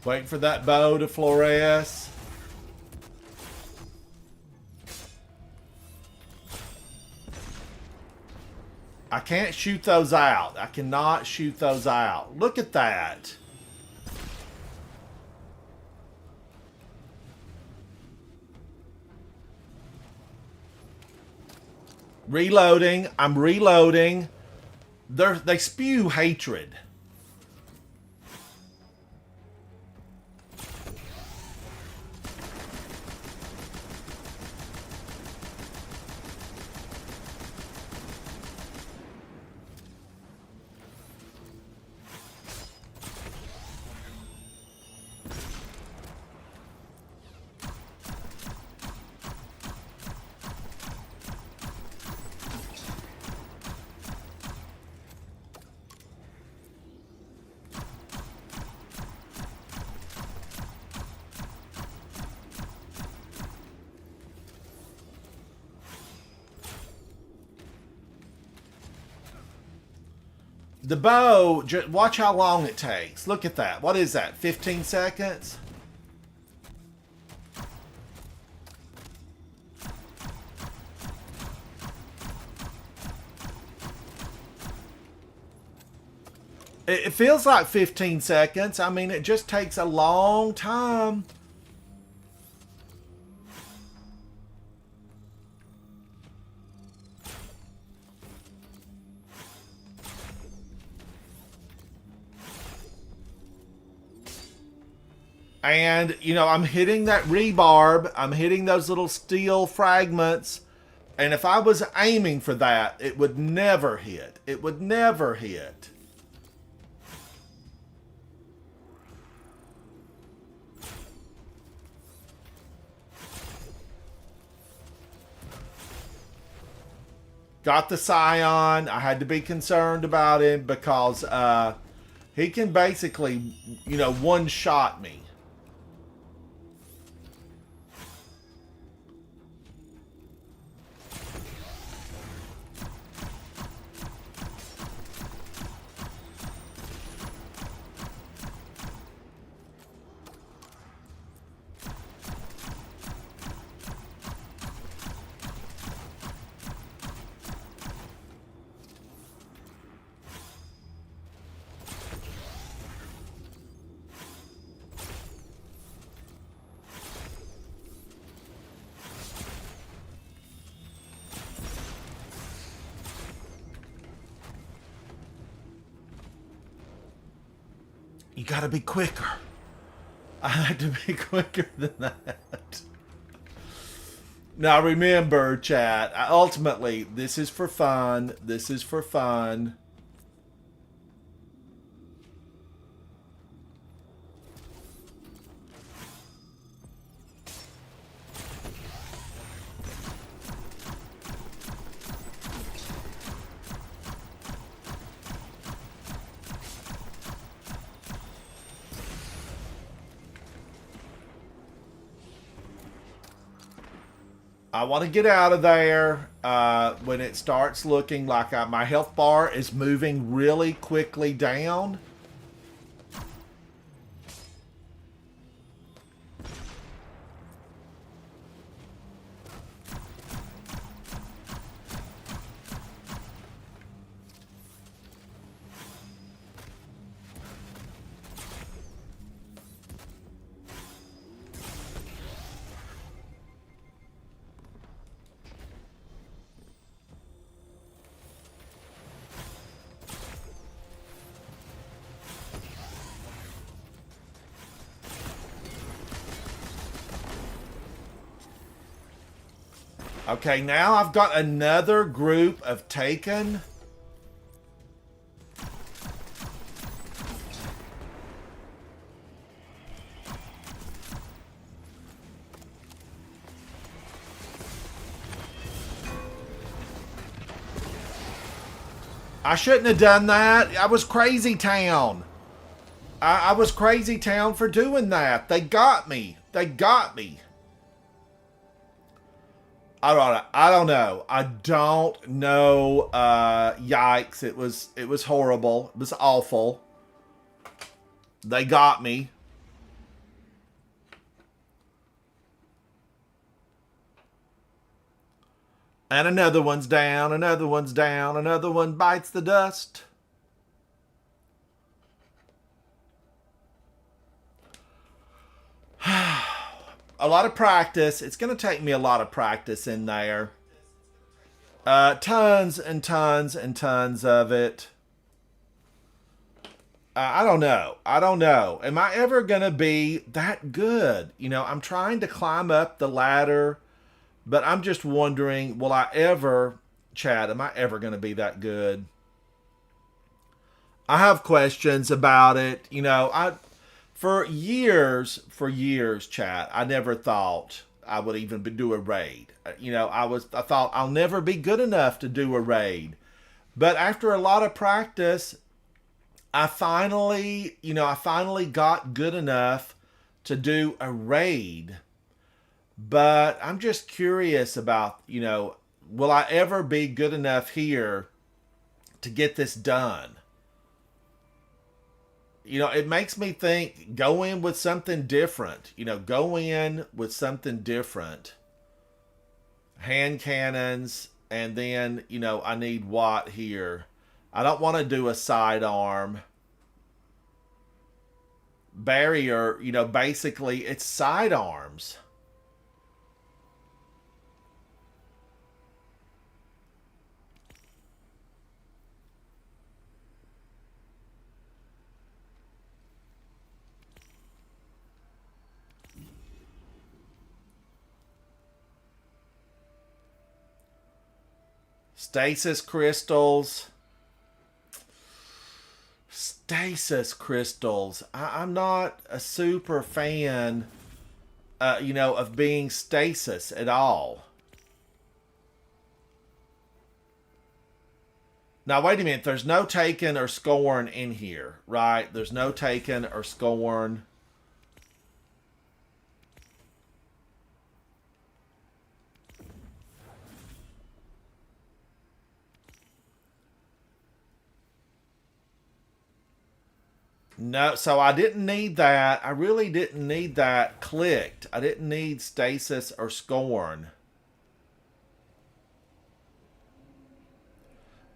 Waiting for that bow to fluoresce. I can't shoot those out. I cannot shoot those out. Look at that. Reloading. I'm reloading. They spew hatred. The bow, watch how long it takes. Look at that. What is that? 15 seconds? It feels like 15 seconds. I mean, it just takes a long time. And, you know, I'm hitting that rebarb. I'm hitting those little steel fragments. And if I was aiming for that, it would never hit. It would never hit. Got the Scion. I had to be concerned about him because he can basically, you know, one-shot me. You gotta be quicker. I had to be quicker than that. Now remember, chat, ultimately, this is for fun. This is for fun. I want to get out of there when it starts looking like my health bar is moving really quickly down. Okay, now I've got another group of Taken. I shouldn't have done that. I was crazy town. I was crazy town for doing that. They got me. They got me. I don't know. I don't know. Yikes! It was horrible. It was awful. They got me. And another one's down, another one's down, another one bites the dust. A lot of practice. It's going to take me a lot of practice in there. Tons and tons and tons of it. I don't know. I don't know. Am I ever going to be that good? You know, I'm trying to climb up the ladder, but I'm just wondering, will I ever, Chad, am I ever going to be that good? I have questions about it. You know, for years, Chad, I never thought I would even do a raid. You know, I thought I'll never be good enough to do a raid. But after a lot of practice, I finally got good enough to do a raid. But I'm just curious about, you know, will I ever be good enough here to get this done? You know, it makes me think, go in with something different. You know, go in with something different. Hand cannons, and then, you know, I need what here? I don't want to do a sidearm. Barrier, you know, basically it's sidearms. Stasis crystals. Stasis crystals. I'm not a super fan, you know, of being stasis at all. Now, wait a minute. There's no taken or scorn in here, right? There's no taken or scorn. No, so I didn't need that. I really didn't need that clicked. I didn't need stasis or scorn.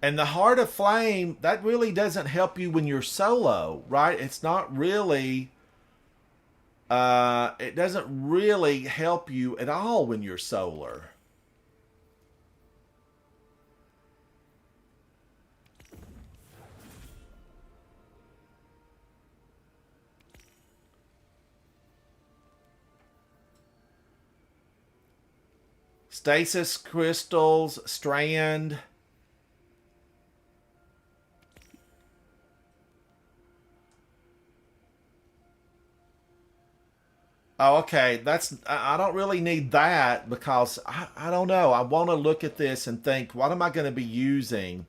And the Heart of Flame, that really doesn't help you when you're solo, right? It's not really, it doesn't really help you at all when you're solar. Stasis crystals, strand. Oh, okay. I don't really need that because I don't know. I want to look at this and think, what am I going to be using?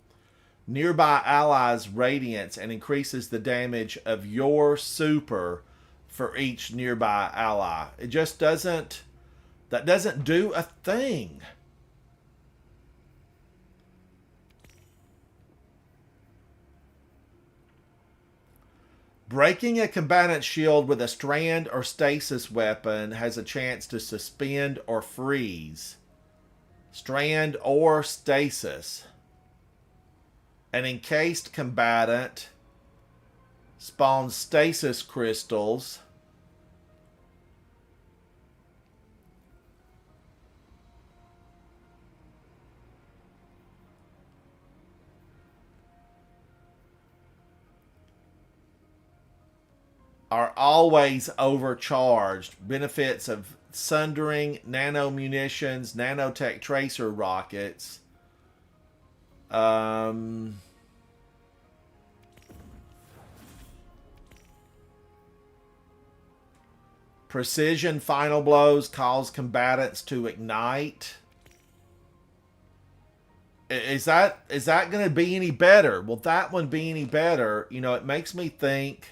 Nearby allies radiance and increases the damage of your super for each nearby ally. It just doesn't, that doesn't do a thing. Breaking a combatant's shield with a strand or stasis weapon has a chance to suspend or freeze. Strand or stasis. An encased combatant spawns stasis crystals. Are always overcharged. Benefits of sundering, nano munitions, nanotech tracer rockets. Precision final blows cause combatants to ignite. Is that going to be any better? Will that one be any better? You know, it makes me think,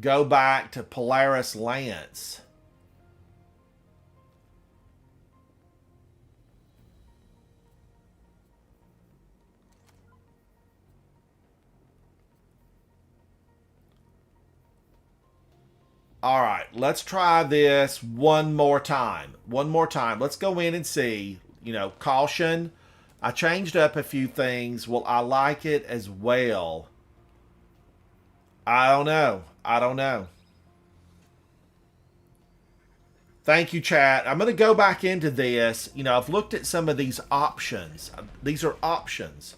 go back to Polaris Lance. All right, let's try this one more time. One more time. Let's go in and see. caution. I changed up a few things. Will I like it as well? I don't know. I don't know. Thank you, chat. I'm going to go back into this. I've looked at some of these options. These are options.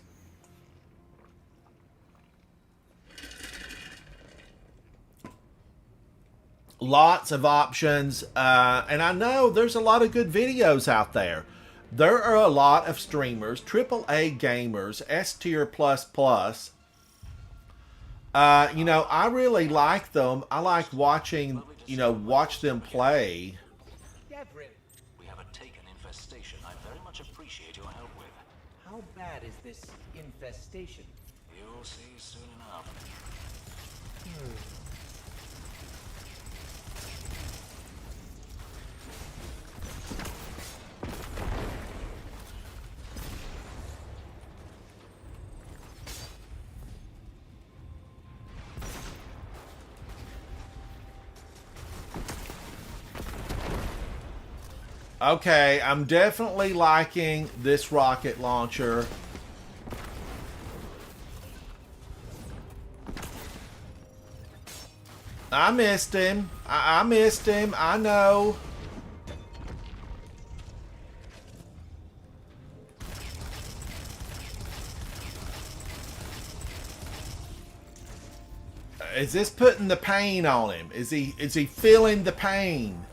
Lots of options. And I know there's a lot of good videos out there. There are a lot of streamers, AAA gamers, S tier plus. I really like them. I like watching, watch them play. We have a taken infestation. I very much appreciate your help with. How bad is this infestation? You'll see soon enough. Okay, I'm definitely liking this rocket launcher. I missed him. I missed him. I know. Is this putting the pain on him? Is he feeling the pain?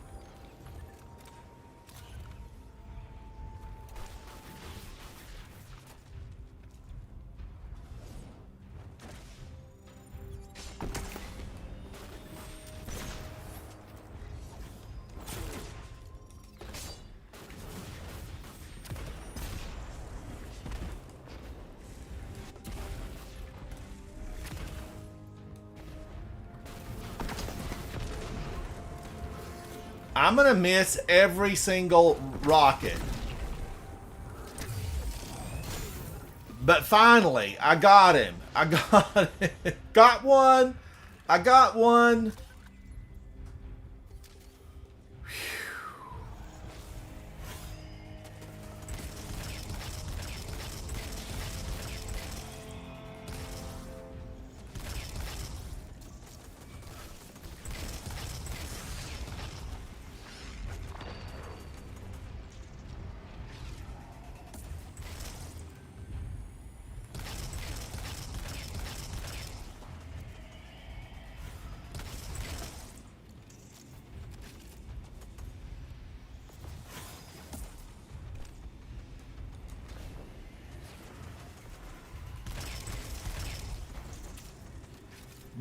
I'm gonna miss every single rocket. But finally, I got him. I got it. Got one. I got one.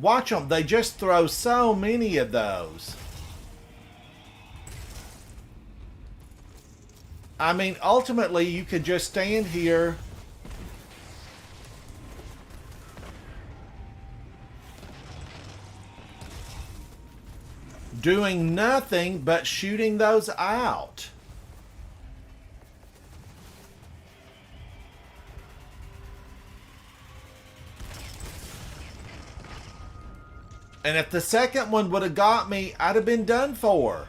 Watch them. They just throw so many of those. I mean, ultimately, you could just stand here. Doing nothing but shooting those out. And if the second one would have got me, I'd have been done for.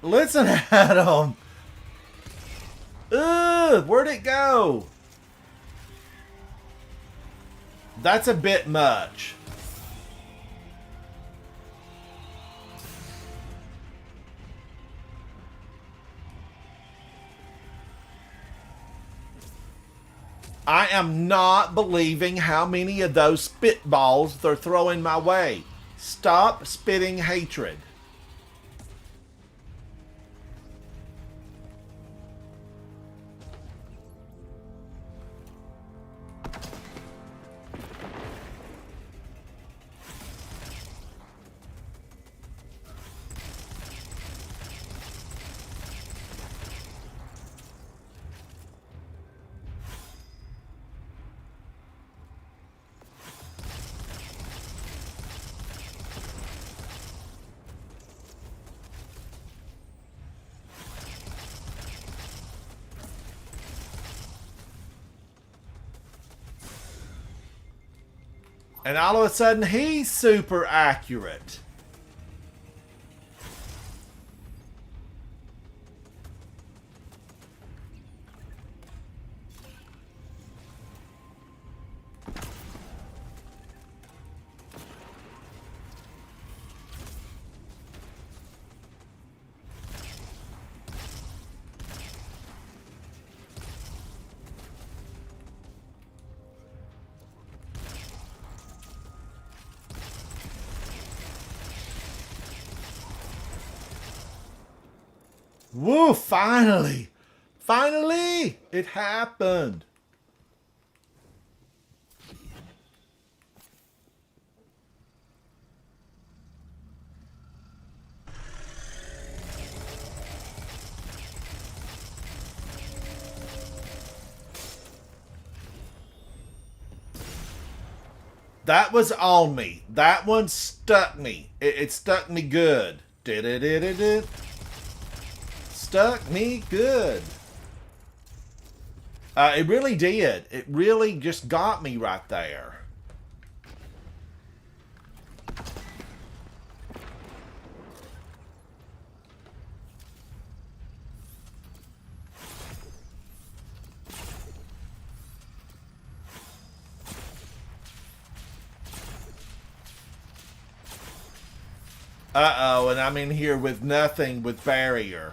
Listen at him. Ugh, where'd it go? That's a bit much. I am not believing how many of those spitballs they're throwing my way. Stop spitting hatred. And all of a sudden, he's super accurate. Woo, finally! Finally! It happened! That was on me. That one stuck me. It stuck me good. Did it? Stuck me good. It really did. It really just got me right there. Uh-oh, and I'm in here with nothing with barrier.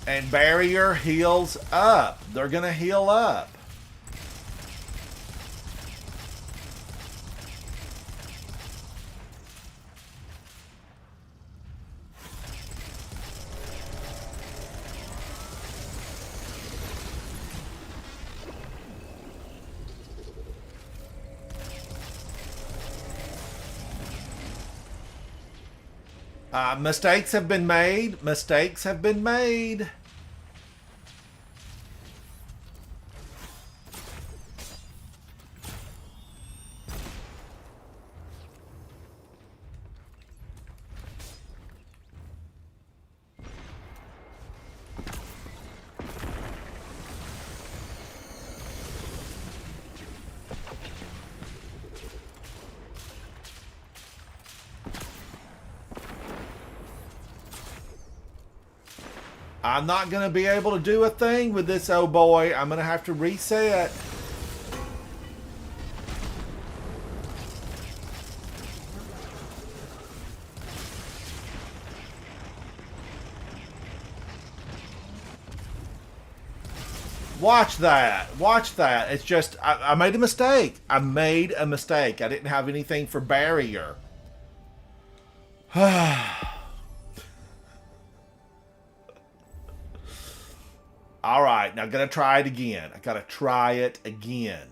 And barrier heals up. They're gonna heal up. Mistakes have been made. Mistakes have been made. I'm not going to be able to do a thing with this, oh boy. I'm going to have to reset. Watch that. Watch that. It's just, I made a mistake. I made a mistake. I didn't have anything for barrier. All right, now I gotta try it again. I gotta try it again.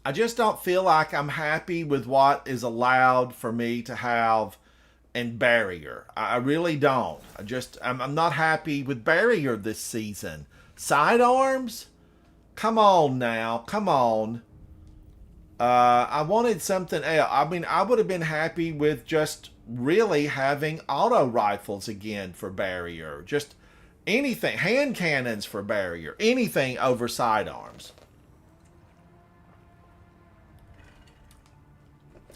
I just don't feel like I'm happy with what is allowed for me to have in barrier. I really don't. I'm not happy with barrier this season. Sidearms? Come on now, come on. I wanted something else. I mean, I would have been happy with just really having auto rifles again for barrier. Just anything, hand cannons for barrier, anything over sidearms.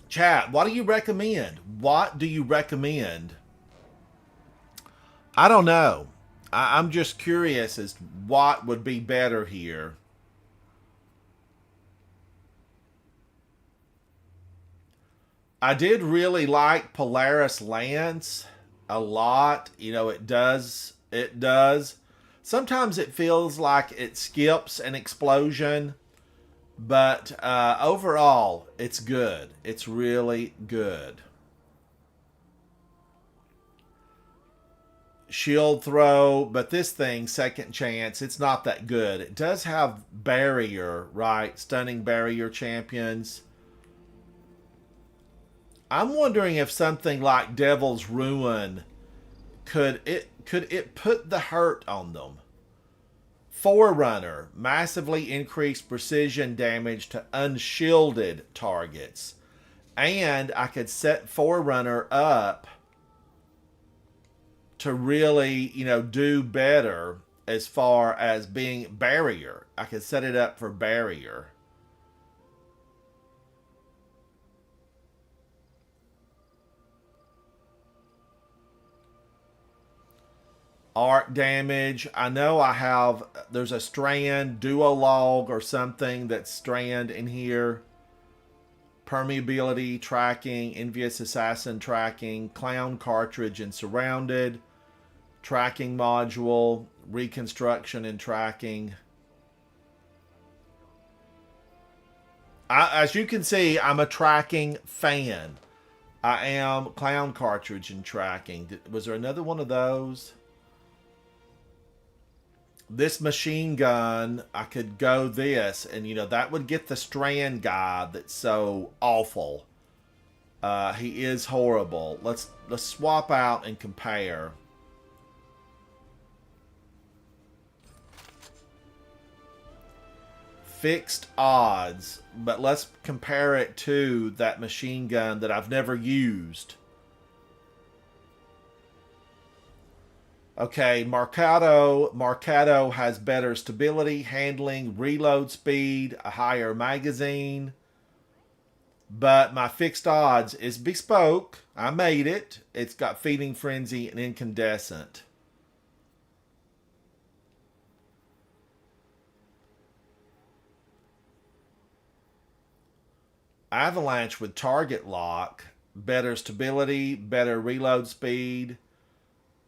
Chat, what do you recommend? What do you recommend? I don't know. I'm just curious as to what would be better here. I did really like Polaris Lance a lot. You know, it does. Sometimes it feels like it skips an explosion, but overall, it's good. It's really good. Shield throw, but this thing, second chance, it's not that good. It does have barrier, right? Stunning barrier champions. I'm wondering if something like Devil's Ruin could it put the hurt on them. Forerunner, massively increased precision damage to unshielded targets. And I could set Forerunner up to really, do better as far as being barrier. I could set it up for barrier. Arc damage. I know there's a strand, duolog or something that's strand in here. Permeability tracking, envious assassin tracking, clown cartridge and surrounded, tracking module, reconstruction and tracking. As you can see, I'm a tracking fan. I am clown cartridge and tracking. Was there another one of those? This machine gun, I could go this, and that would get the strand guy that's so awful. He is horrible. Let's swap out and compare. Fixed odds, but let's compare it to that machine gun that I've never used. Okay, Marcato has better stability, handling, reload speed, a higher magazine. But my fixed odds is bespoke. I made it. It's got feeding frenzy and incandescent. Avalanche with target lock, better stability, better reload speed,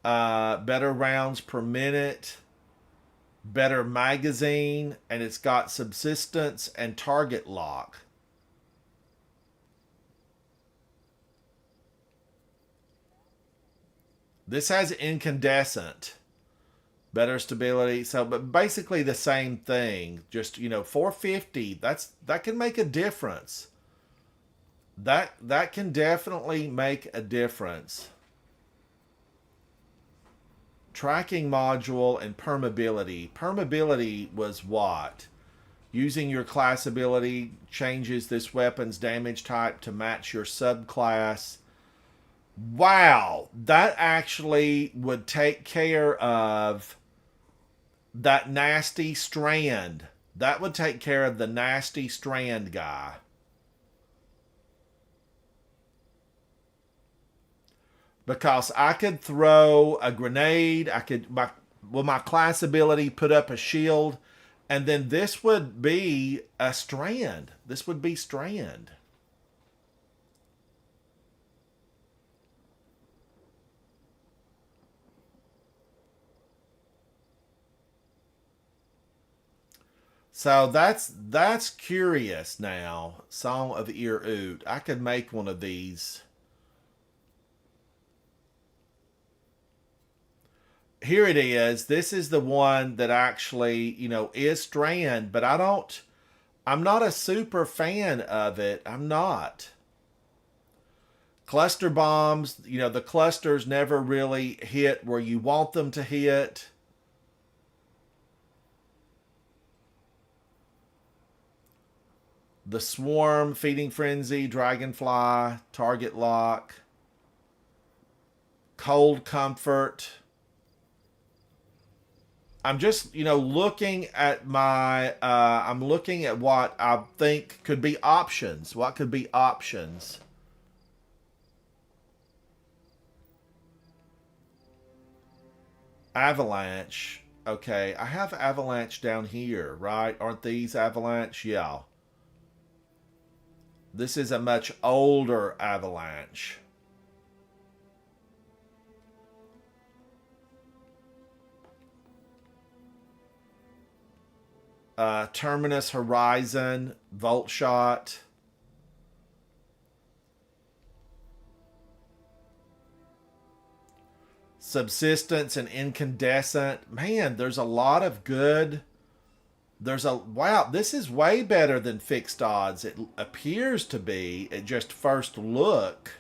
better rounds per minute, better magazine, and it's got subsistence and target lock. This has incandescent, better stability. So, but basically the same thing. Just 450. That can make a difference. That can definitely make a difference. Tracking module and permeability. Permeability was what? Using your class ability changes this weapon's damage type to match your subclass. Wow, that actually would take care of that nasty strand. That would take care of the nasty strand guy. Because I could throw a grenade, my class ability put up a shield, and then this would be a strand. This would be strand. So that's curious now. Song of Ir Ut. I could make one of these. Here it is. This is the one that actually, is strand, but I'm not a super fan of it. I'm not. Cluster bombs, the clusters never really hit where you want them to hit. The swarm, feeding frenzy, dragonfly, target lock, cold comfort. I'm just, looking at I'm looking at what I think could be options. What could be options? Avalanche. Okay, I have avalanche down here, right? Aren't these avalanche? Yeah. This is a much older avalanche. Terminus Horizon, Volt Shot. Subsistence and Incandescent. Man, there's a lot of good. Wow, this is way better than fixed odds. It appears to be at just first look.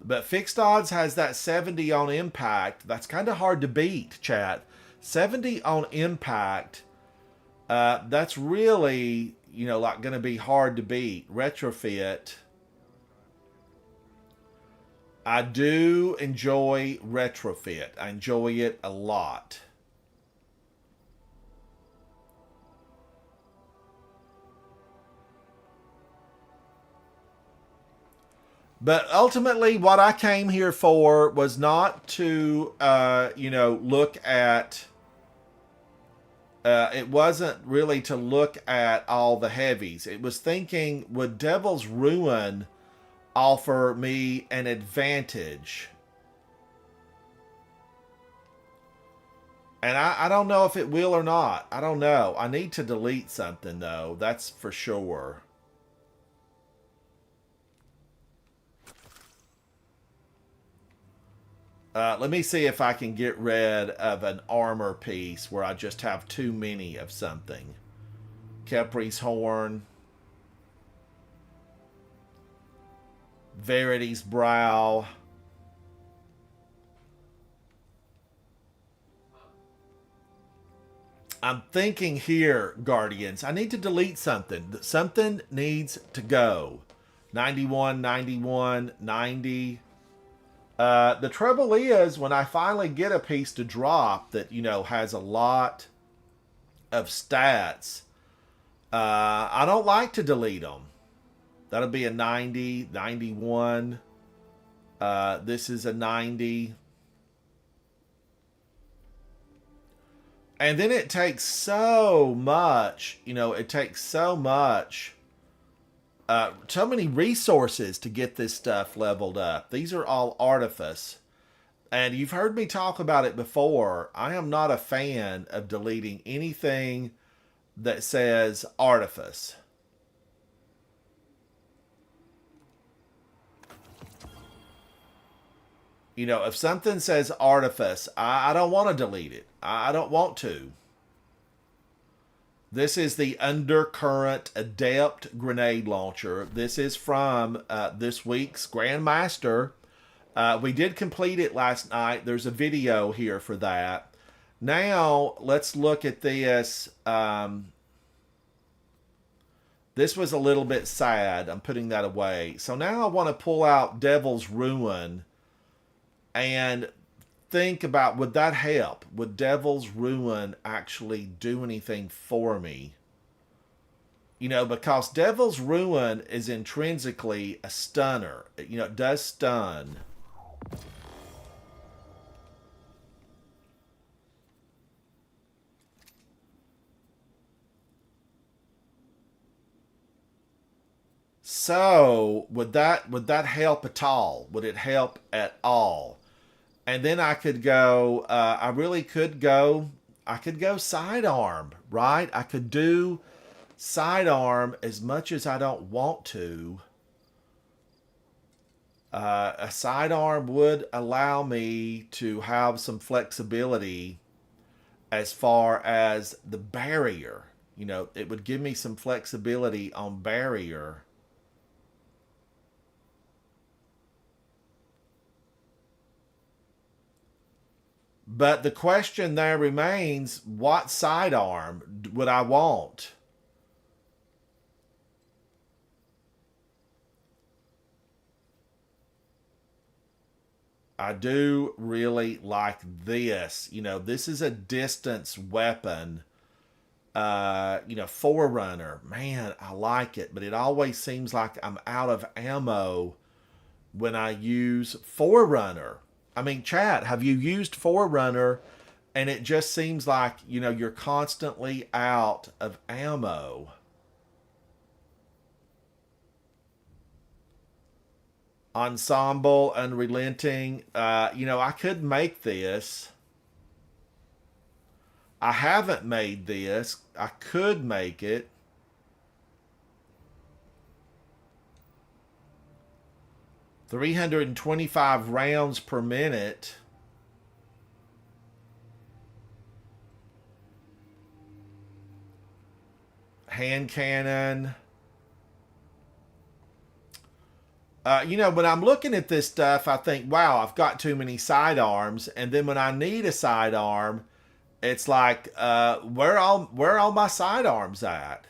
But fixed odds has that 70 on impact. That's kind of hard to beat, chat. 70 on impact. That's really, like going to be hard to beat. Retrofit. I do enjoy retrofit. I enjoy it a lot. But ultimately, what I came here for was not to, look at. It wasn't really to look at all the heavies. It was thinking, would Devil's Ruin offer me an advantage? And I don't know if it will or not. I don't know. I need to delete something, though. That's for sure. Let me see if I can get rid of an armor piece where I just have too many of something. Kepri's Horn. Verity's Brow. I'm thinking here, Guardians, I need to delete something. Something needs to go. 91, 91, 90. The trouble is, when I finally get a piece to drop that, has a lot of stats, I don't like to delete them. That'll be a 90, 91. This is a 90. And then it takes so much, it takes so much, so many resources to get this stuff leveled up. These are all artifice. And you've heard me talk about it before. I am not a fan of deleting anything that says artifice. If something says artifice, I don't want to delete it. I don't want to. This is the Undercurrent Adept Grenade Launcher. This is from this week's Grandmaster. We did complete it last night. There's a video here for that. Now, let's look at this. This was a little bit sad. I'm putting that away. So now I want to pull out Devil's Ruin and think about, would that help? Would Devil's Ruin actually do anything for me? Because Devil's Ruin is intrinsically a stunner. It does stun. So, would that help at all? Would it help at all? And then I could go, I could go sidearm, right? I could do sidearm as much as I don't want to. A sidearm would allow me to have some flexibility as far as the barrier. It would give me some flexibility on barrier. But the question there remains, what sidearm would I want? I do really like this. This is a distance weapon. Forerunner. Man, I like it. But it always seems like I'm out of ammo when I use Forerunner. I mean, chat, have you used Forerunner and it just seems like, you're constantly out of ammo? Ensemble, Unrelenting. I could make this. I haven't made this. I could make it. $325 rounds per minute. Hand cannon. When I'm looking at this stuff, I think, wow, I've got too many sidearms. And then when I need a sidearm, it's like, where are all my sidearms at?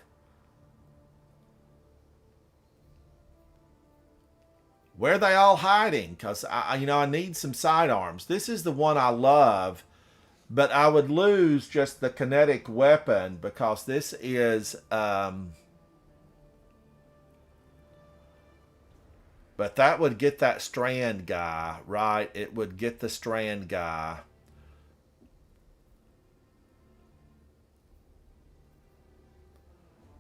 Where are they all hiding? Because I need some sidearms. This is the one I love, but I would lose just the kinetic weapon because this is. But that would get that strand guy, right? It would get the strand guy.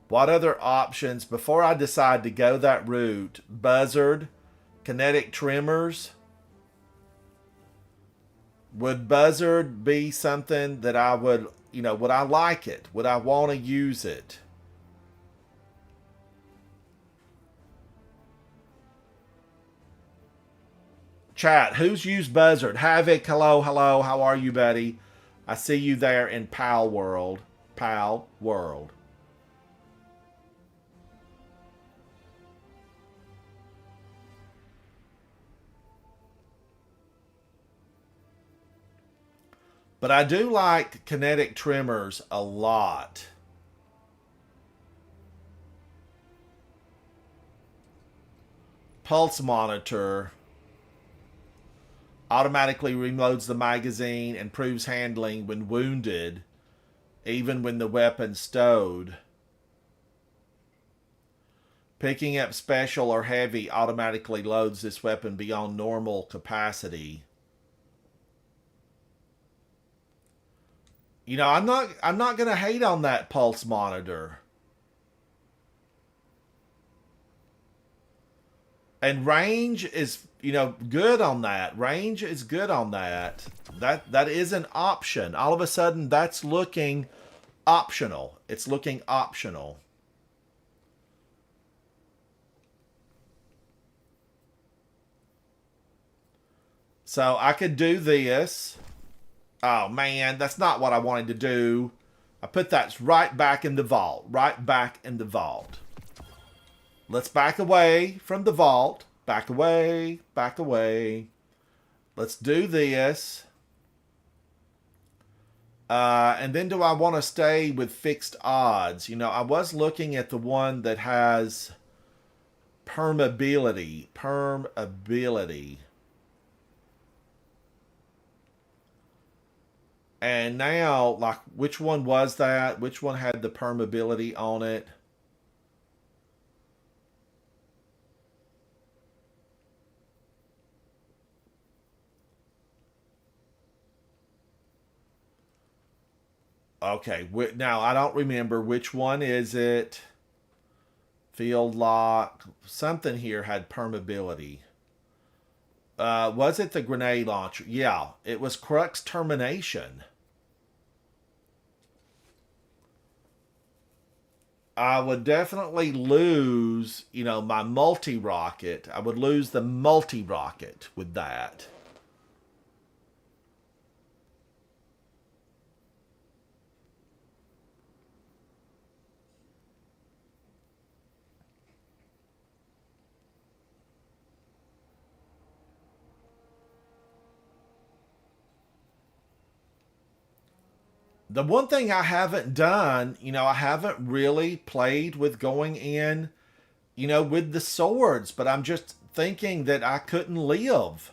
What other options before I decide to go that route? Buzzard, kinetic tremors. Would Buzzard be something that I would, would I like it? Would I want to use it? Chat, who's used Buzzard? Havoc, hello, hello. How are you, buddy? I see you there in Pal World. Pal World. But I do like kinetic tremors a lot. Pulse monitor automatically reloads the magazine, improves handling when wounded, even when the weapon's stowed. Picking up special or heavy automatically loads this weapon beyond normal capacity. I'm not gonna hate on that pulse monitor. And range is, good on that. Range is good on that. That is an option. All of a sudden, that's looking optional. It's looking optional. So I could do this. Oh, man, that's not what I wanted to do. I put that right back in the vault. Right back in the vault. Let's back away from the vault. Back away. Back away. Let's do this. And then do I want to stay with fixed odds? I was looking at the one that has permeability. Permeability. And now, like, which one was that? Which one had the permeability on it? Okay, now I don't remember which one is it. Field lock. Something here had permeability. Was it the grenade launcher? Yeah, it was Crux Termination. I would definitely lose, my multi-rocket. I would lose the multi-rocket with that. The one thing I haven't done, I haven't really played with going in, with the swords, but I'm just thinking that I couldn't live.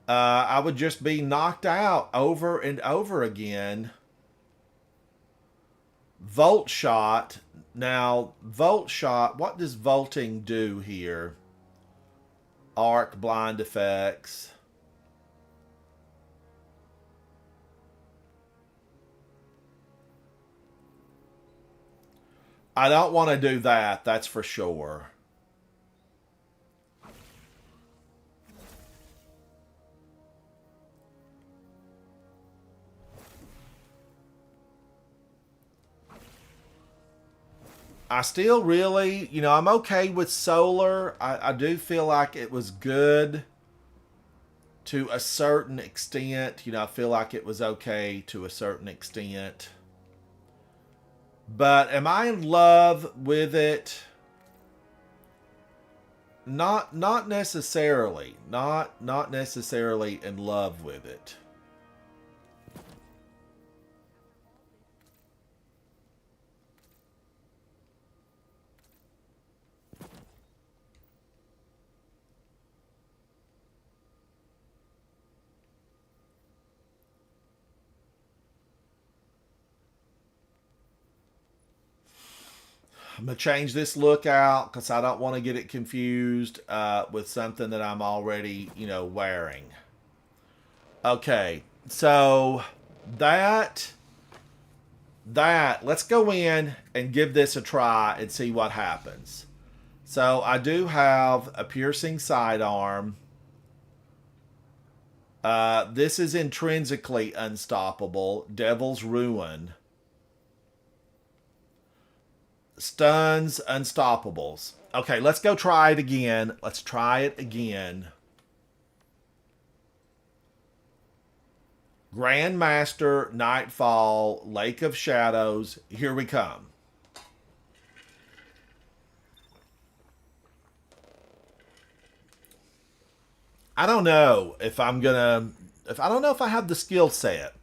I would just be knocked out over and over again. Volt shot. Now, volt shot, what does volting do here? Arc, blind effects. I don't want to do that, that's for sure. I still really, I'm okay with solar. I do feel like it was good to a certain extent. I feel like it was okay to a certain extent. But am I in love with it? Not necessarily. Not necessarily in love with it. I'm going to change this lookout because I don't want to get it confused with something that I'm already, wearing. Okay, so that, let's go in and give this a try and see what happens. So I do have a piercing sidearm. This is intrinsically unstoppable. Devil's Ruin. Stuns, unstoppables. Okay, let's go try it again. Let's try it again. Grandmaster, Nightfall, Lake of Shadows. Here we come. I don't know if I'm gonna, I don't know if I have the skill set.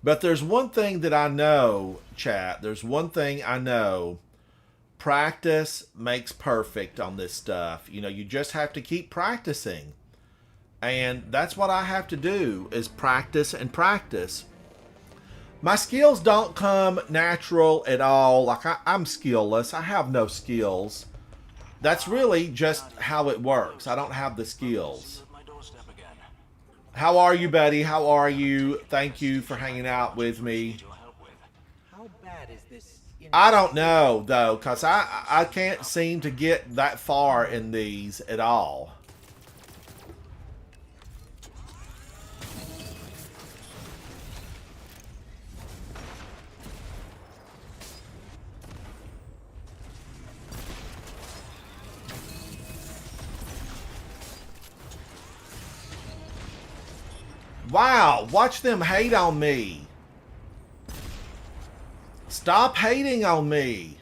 But there's one thing that I know, chat. There's one thing I know. Practice makes perfect on this stuff. You just have to keep practicing. And that's what I have to do, is practice and practice. My skills don't come natural at all. Like, I'm skillless. I have no skills. That's really just how it works. I don't have the skills. How are you, buddy? How are you? Thank you for hanging out with me. How bad is this? I don't know, though, because I can't seem to get that far in these at all. Wow, watch them hate on me. Stop hating on me.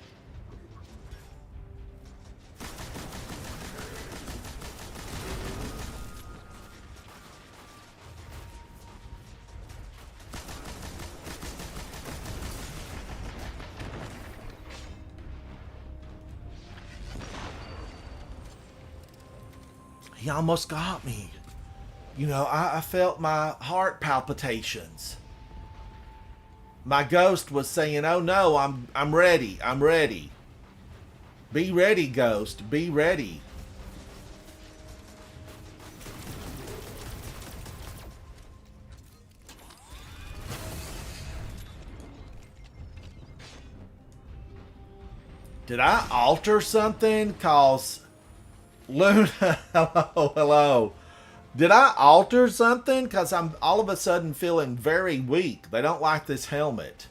He almost got me. I felt my heart palpitations. My ghost was saying, "Oh no, I'm ready. I'm ready. Be ready, ghost. Be ready." Did I alter something? Cause Luna, hello. Did I alter something? Because I'm all of a sudden feeling very weak. They don't like this helmet.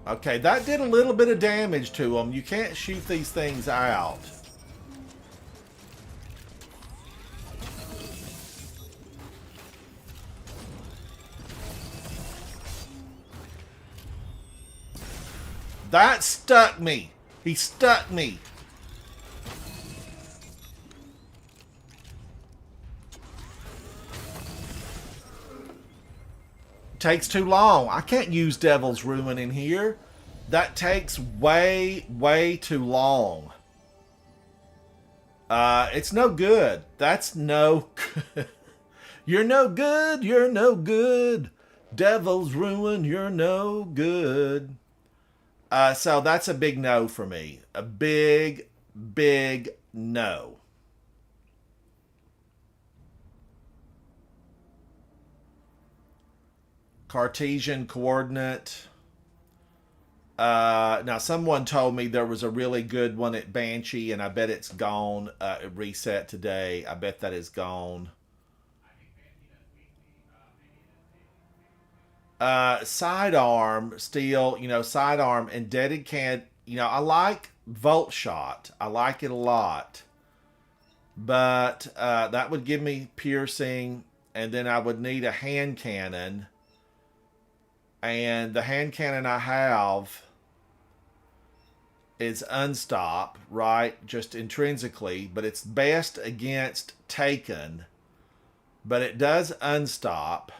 Okay, that did a little bit of damage to them. You can't shoot these things out. That stuck me. He stuck me. Takes too long. I can't use Devil's Ruin in here. That takes way, way too long. It's no good. That's no good. You're no good. You're no good. Devil's Ruin. You're no good. So that's a big no for me. A big, big no. Cartesian coordinate. Now, someone told me there was a really good one at Banshee, and I bet it's gone. It reset today. I bet that is gone. Sidearm still, sidearm and deaded can, I like Volt Shot. I like it a lot. But that would give me piercing, and then I would need a hand cannon. And the hand cannon I have is unstop, right? Just intrinsically, but it's best against Taken. But it does unstop.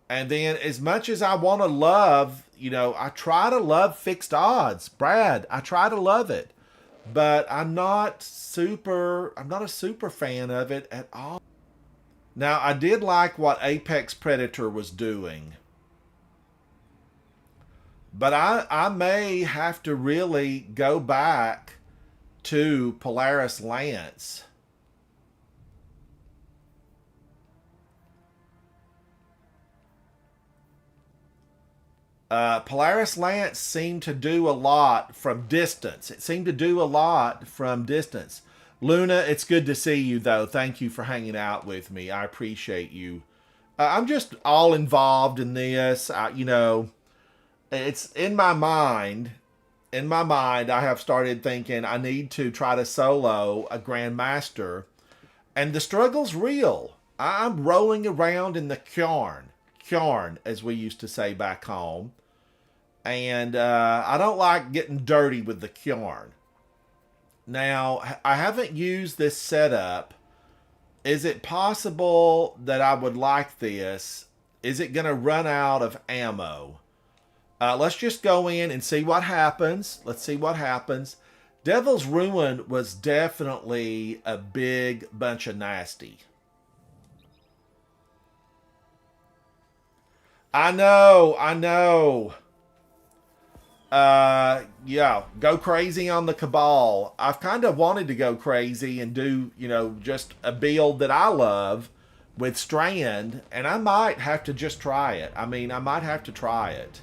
And then as much as I want to love, I try to love fixed odds. Brad, I try to love it. But I'm not a super fan of it at all. Now, I did like what Apex Predator was doing. But I may have to really go back to Polaris Lance. Polaris Lance seemed to do a lot from distance. It seemed to do a lot from distance. Luna, it's good to see you, though. Thank you for hanging out with me. I appreciate you. I'm just all involved in this. It's in my mind. In my mind, I have started thinking I need to try to solo a Grandmaster. And the struggle's real. I'm rolling around in the Kyarn. Kyarn, as we used to say back home. And I don't like getting dirty with the Kyarn. Now, I haven't used this setup. Is it possible that I would like this? Is it going to run out of ammo? Let's just go in and see what happens. Let's see what happens. Devil's Ruin was definitely a big bunch of nasty. I know. Yeah, go crazy on the Cabal. I've kind of wanted to go crazy and do, just a build that I love with Strand, and I might have to just try it. I might have to try it.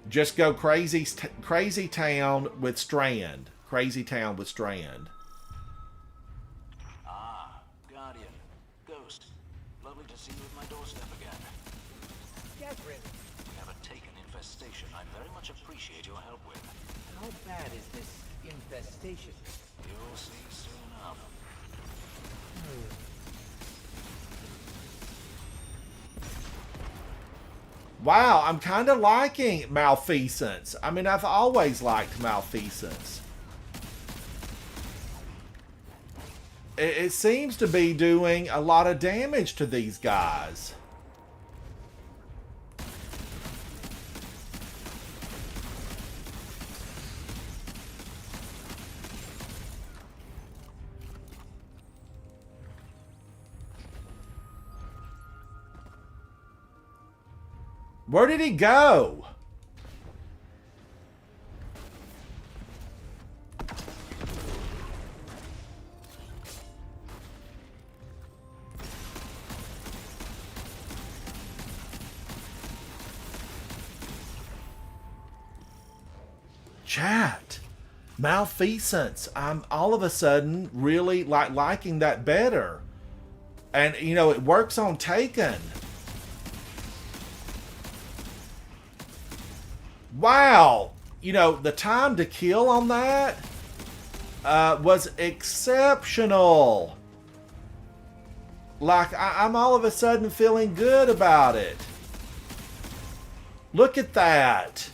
Just go crazy town with Strand. Crazy town with Strand. Ah, Guardian. Ghost. Lovely to see you at my doorstep again. Catherine, We have a taken infestation I very much appreciate your help with. how bad is this infestation? You'll see soon enough. Wow, I'm kind of liking Malfeasance. I've always liked Malfeasance. It seems to be doing a lot of damage to these guys. Where did he go? Chat. Malfeasance. I'm all of a sudden really liking that better. And, it works on Taken. Wow, the time to kill on that was exceptional. I'm all of a sudden feeling good about it. Look at that.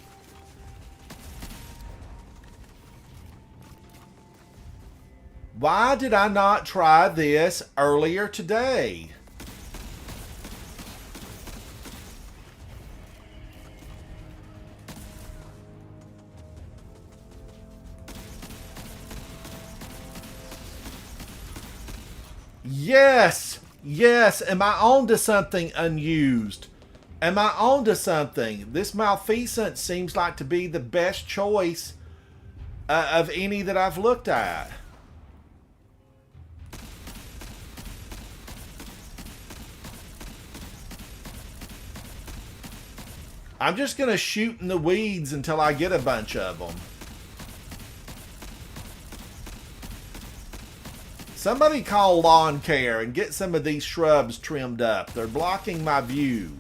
Why did I not try this earlier today? Yes! Yes! Am I on to something unused? Am I on to something? This Malfeasance seems like to be the best choice of any that I've looked at. I'm just going to shoot in the weeds until I get a bunch of them. Somebody call lawn care and get some of these shrubs trimmed up. They're blocking my view.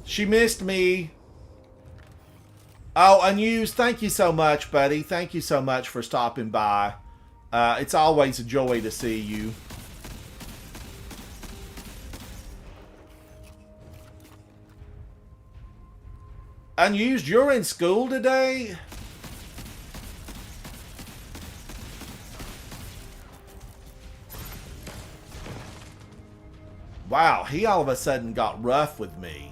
She missed me. Oh, Unused, thank you so much, buddy. Thank you so much for stopping by. It's always a joy to see you. Unused, you're in school today? Wow, he all of a sudden got rough with me.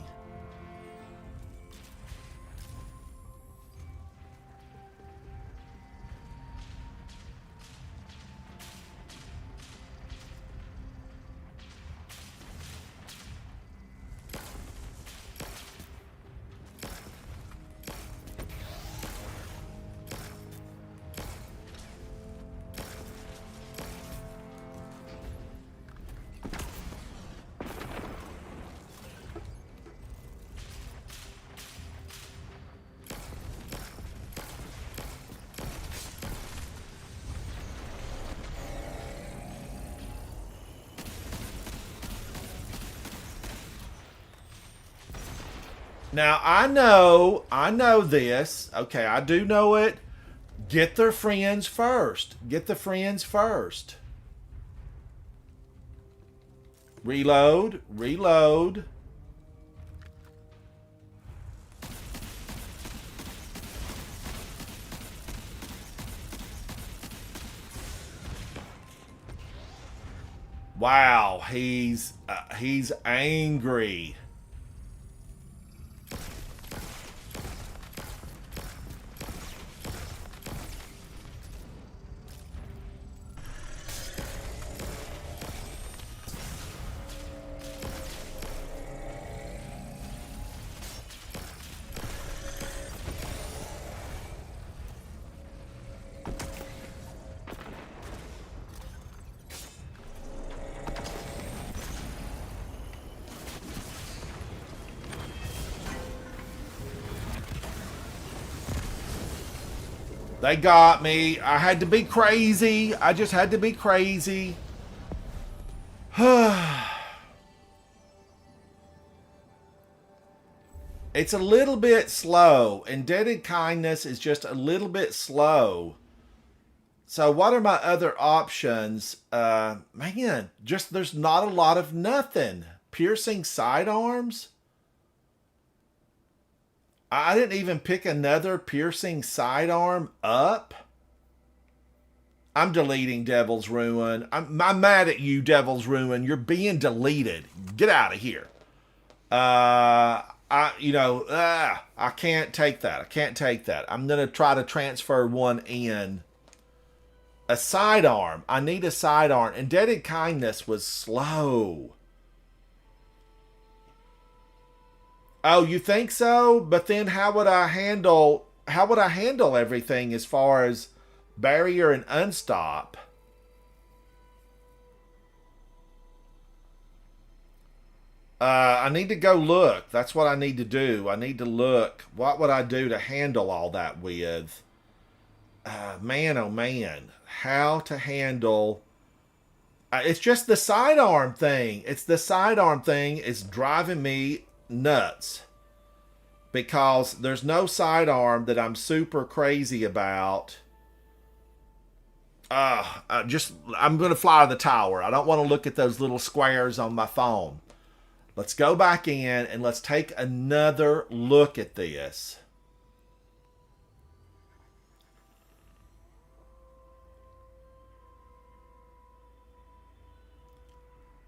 Now, I know this. Okay, I do know it. Get their friends first. Get the friends first. Reload, reload. Wow, he's angry. They got me. I had to be crazy. I just had to be crazy. It's a little bit slow. Indebted Kindness is just a little bit slow. So what are my other options? Man, just there's not a lot of nothing. Piercing sidearms? I didn't even pick another piercing sidearm up. I'm deleting Devil's Ruin. I'm mad at you, Devil's Ruin. You're being deleted. Get out of here. I can't take that. I can't take that. I'm going to try to transfer one in. A sidearm. I need a sidearm. Indebted Kindness was slow. Oh, you think so? But then how would I handle everything as far as barrier and unstop? I need to go look. That's what I need to do. I need to look. What would I do to handle all that with? Man, oh man. How to handle... it's just the sidearm thing. It's the sidearm thing. It's driving me nuts. Because there's no sidearm that I'm super crazy about. I'm going to fly to the tower. I don't want to look at those little squares on my phone. Let's go back in and let's take another look at this.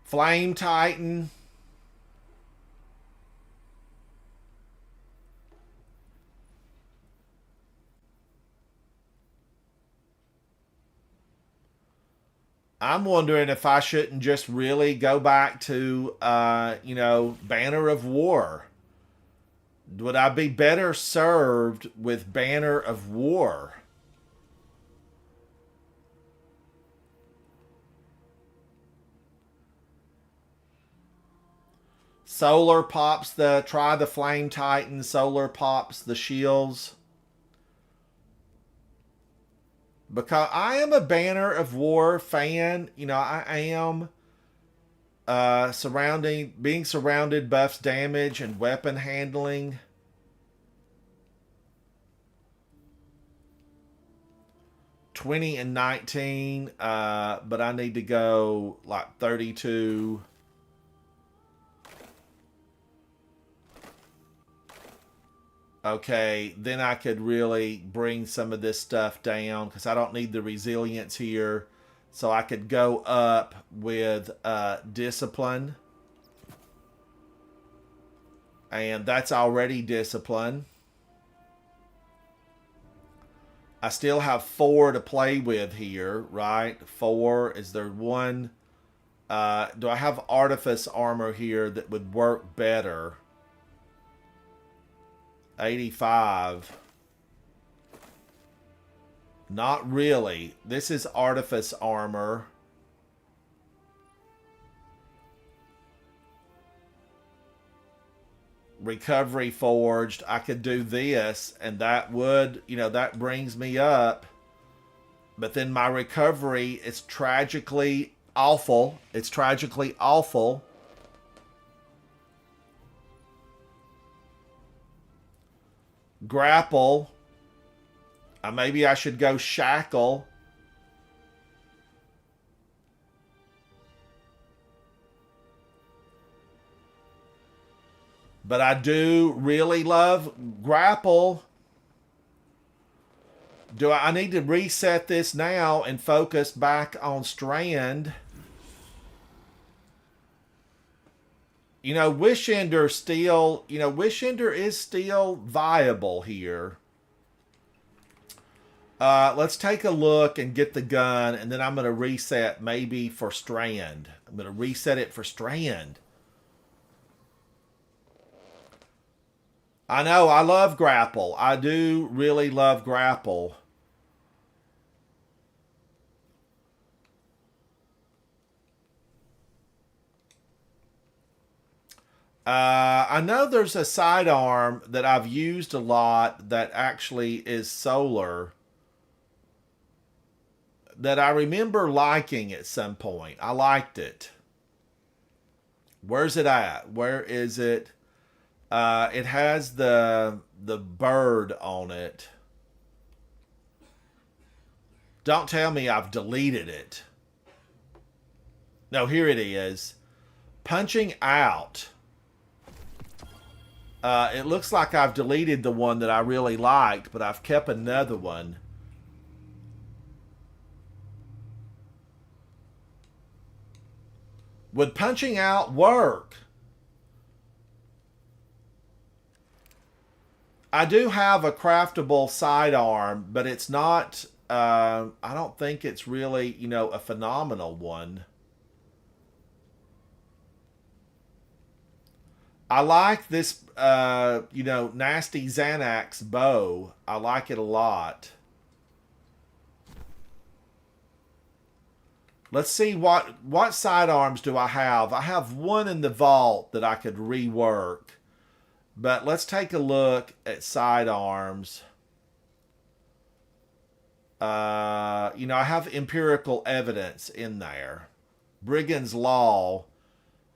Flame Titan. I'm wondering if I shouldn't just really go back to, Banner of War. Would I be better served with Banner of War? Solar pops try the Flame Titan. Solar pops the shields. Because I am a Banner of War fan. I am. Being surrounded buffs damage and weapon handling. 20 and 19, but I need to go like 32. Okay, then I could really bring some of this stuff down because I don't need the resilience here. So I could go up with discipline. And that's already discipline. I still have 4 to play with here, right? 4. Is there one? Do I have artifice armor here that would work better? 85. Not really. This is artifice armor. Recovery forged. I could do this, and that would, that brings me up. But then my recovery is tragically awful. It's tragically awful. Grapple. Maybe I should go shackle. But I do really love grapple. Do I need to reset this now and focus back on strand? Wish Ender still, Wish Ender is still viable here. Let's take a look and get the gun, and then I'm going to reset maybe for strand. I'm going to reset it for strand. I know, I love grapple. I do really love grapple. I know there's a sidearm that I've used a lot that actually is solar that I remember liking at some point. I liked it. Where's it at? Where is it? It has the bird on it. Don't tell me I've deleted it. No, here it is. Punching out. It looks like I've deleted the one that I really liked, but I've kept another one. Would punching out work? I do have a craftable sidearm, but it's not, I don't think it's really, a phenomenal one. I like this, nasty Xanax bow. I like it a lot. Let's see what sidearms do I have. I have one in the vault that I could rework. But let's take a look at sidearms. I have empirical evidence in there. Brigand's Law.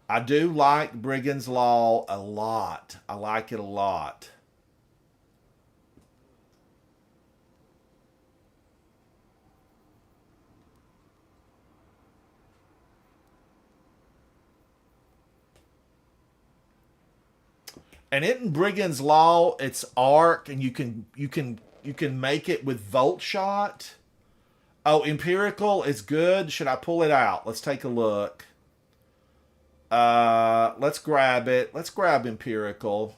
I do like Brigand's Law a lot. I like it a lot. And in Brigand's Law, it's arc, and you can make it with Volt Shot. Oh, empirical is good. Should I pull it out? Let's take a look. Let's grab it. Let's grab empirical.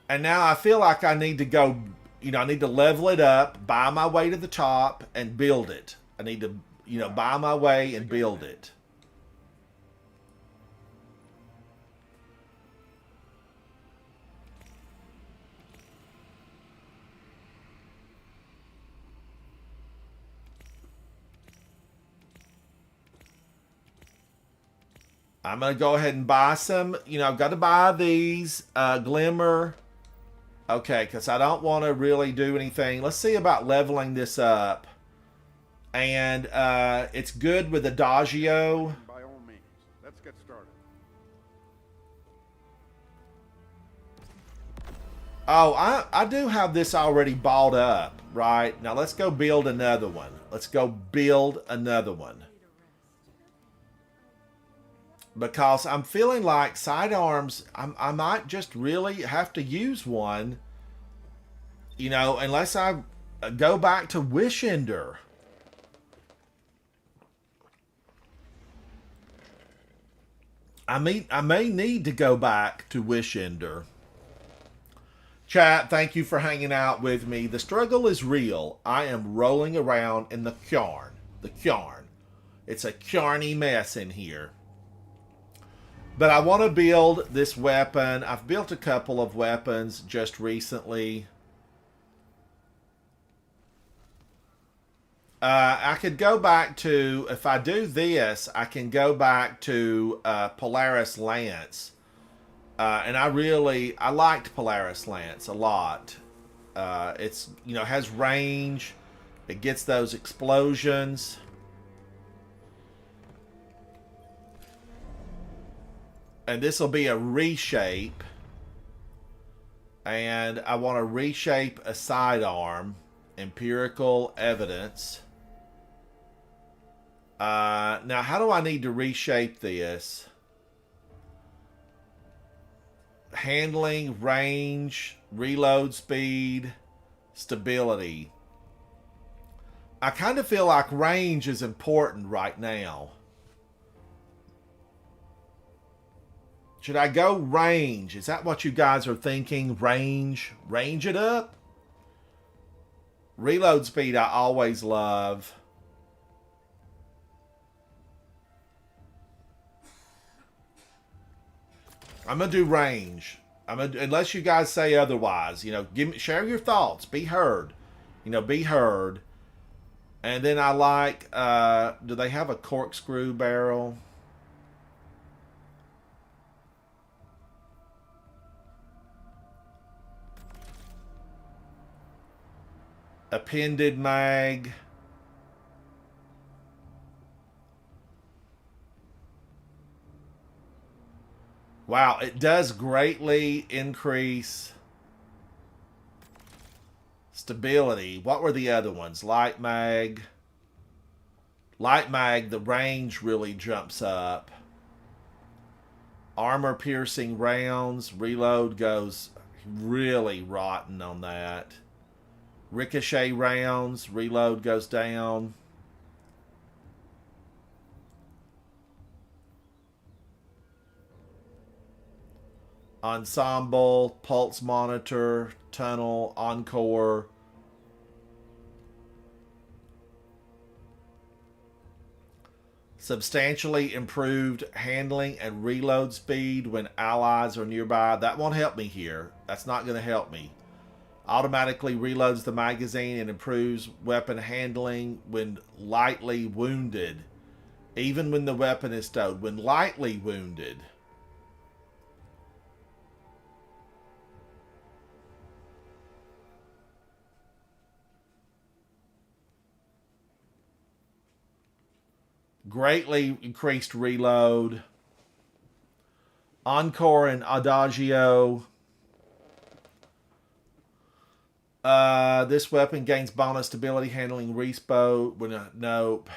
And now I feel like I need to go, I need to level it up, buy my way to the top, and build it. I need to, buy my way and build it. I'm going to go ahead and buy some, I've got to buy these, Glimmer. Okay, because I don't want to really do anything. Let's see about leveling this up. And it's good with Adagio. By all means, let's get started. Oh, I do have this already balled up, right? Now let's go build another one. Let's go build another one. Because I'm feeling like sidearms, I might just really have to use one, you know, unless I go back to Wishender. I may need to go back to Wishender. Chat, thank you for hanging out with me. The struggle is real. I am rolling around in the Kyarn. The Kyarn. It's a Kyarny mess in here. But I want to build this weapon. I've built a couple of weapons just recently. I could go back to, if I do this, I can go back to Polaris Lance. And I liked Polaris Lance a lot. It's, you know, has range. It gets those explosions. And this will be a reshape. And I want to reshape a sidearm. Empirical evidence. Now, how do I need to reshape this? Handling, range, reload speed, stability. I kind of feel like range is important right now. Should I go range? Is that what you guys are thinking? Range? Range it up? Reload speed I always love. I'm going to do range. Unless you guys say otherwise. You know, share your thoughts. Be heard. You know, be heard. And then I like, do they have a corkscrew barrel? Appended mag. Wow, it does greatly increase stability. What were the other ones? Light mag. Light mag, the range really jumps up. Armor piercing rounds. Reload goes really rotten on that. Ricochet rounds. Reload goes down. Ensemble, pulse monitor, tunnel, encore. Substantially improved handling and reload speed when allies are nearby. That won't help me here. That's not going to help me. Automatically reloads the magazine and improves weapon handling when lightly wounded. Even when the weapon is stowed. When lightly wounded. Greatly increased reload. Encore and Adagio. This weapon gains bonus stability handling respo. Nope.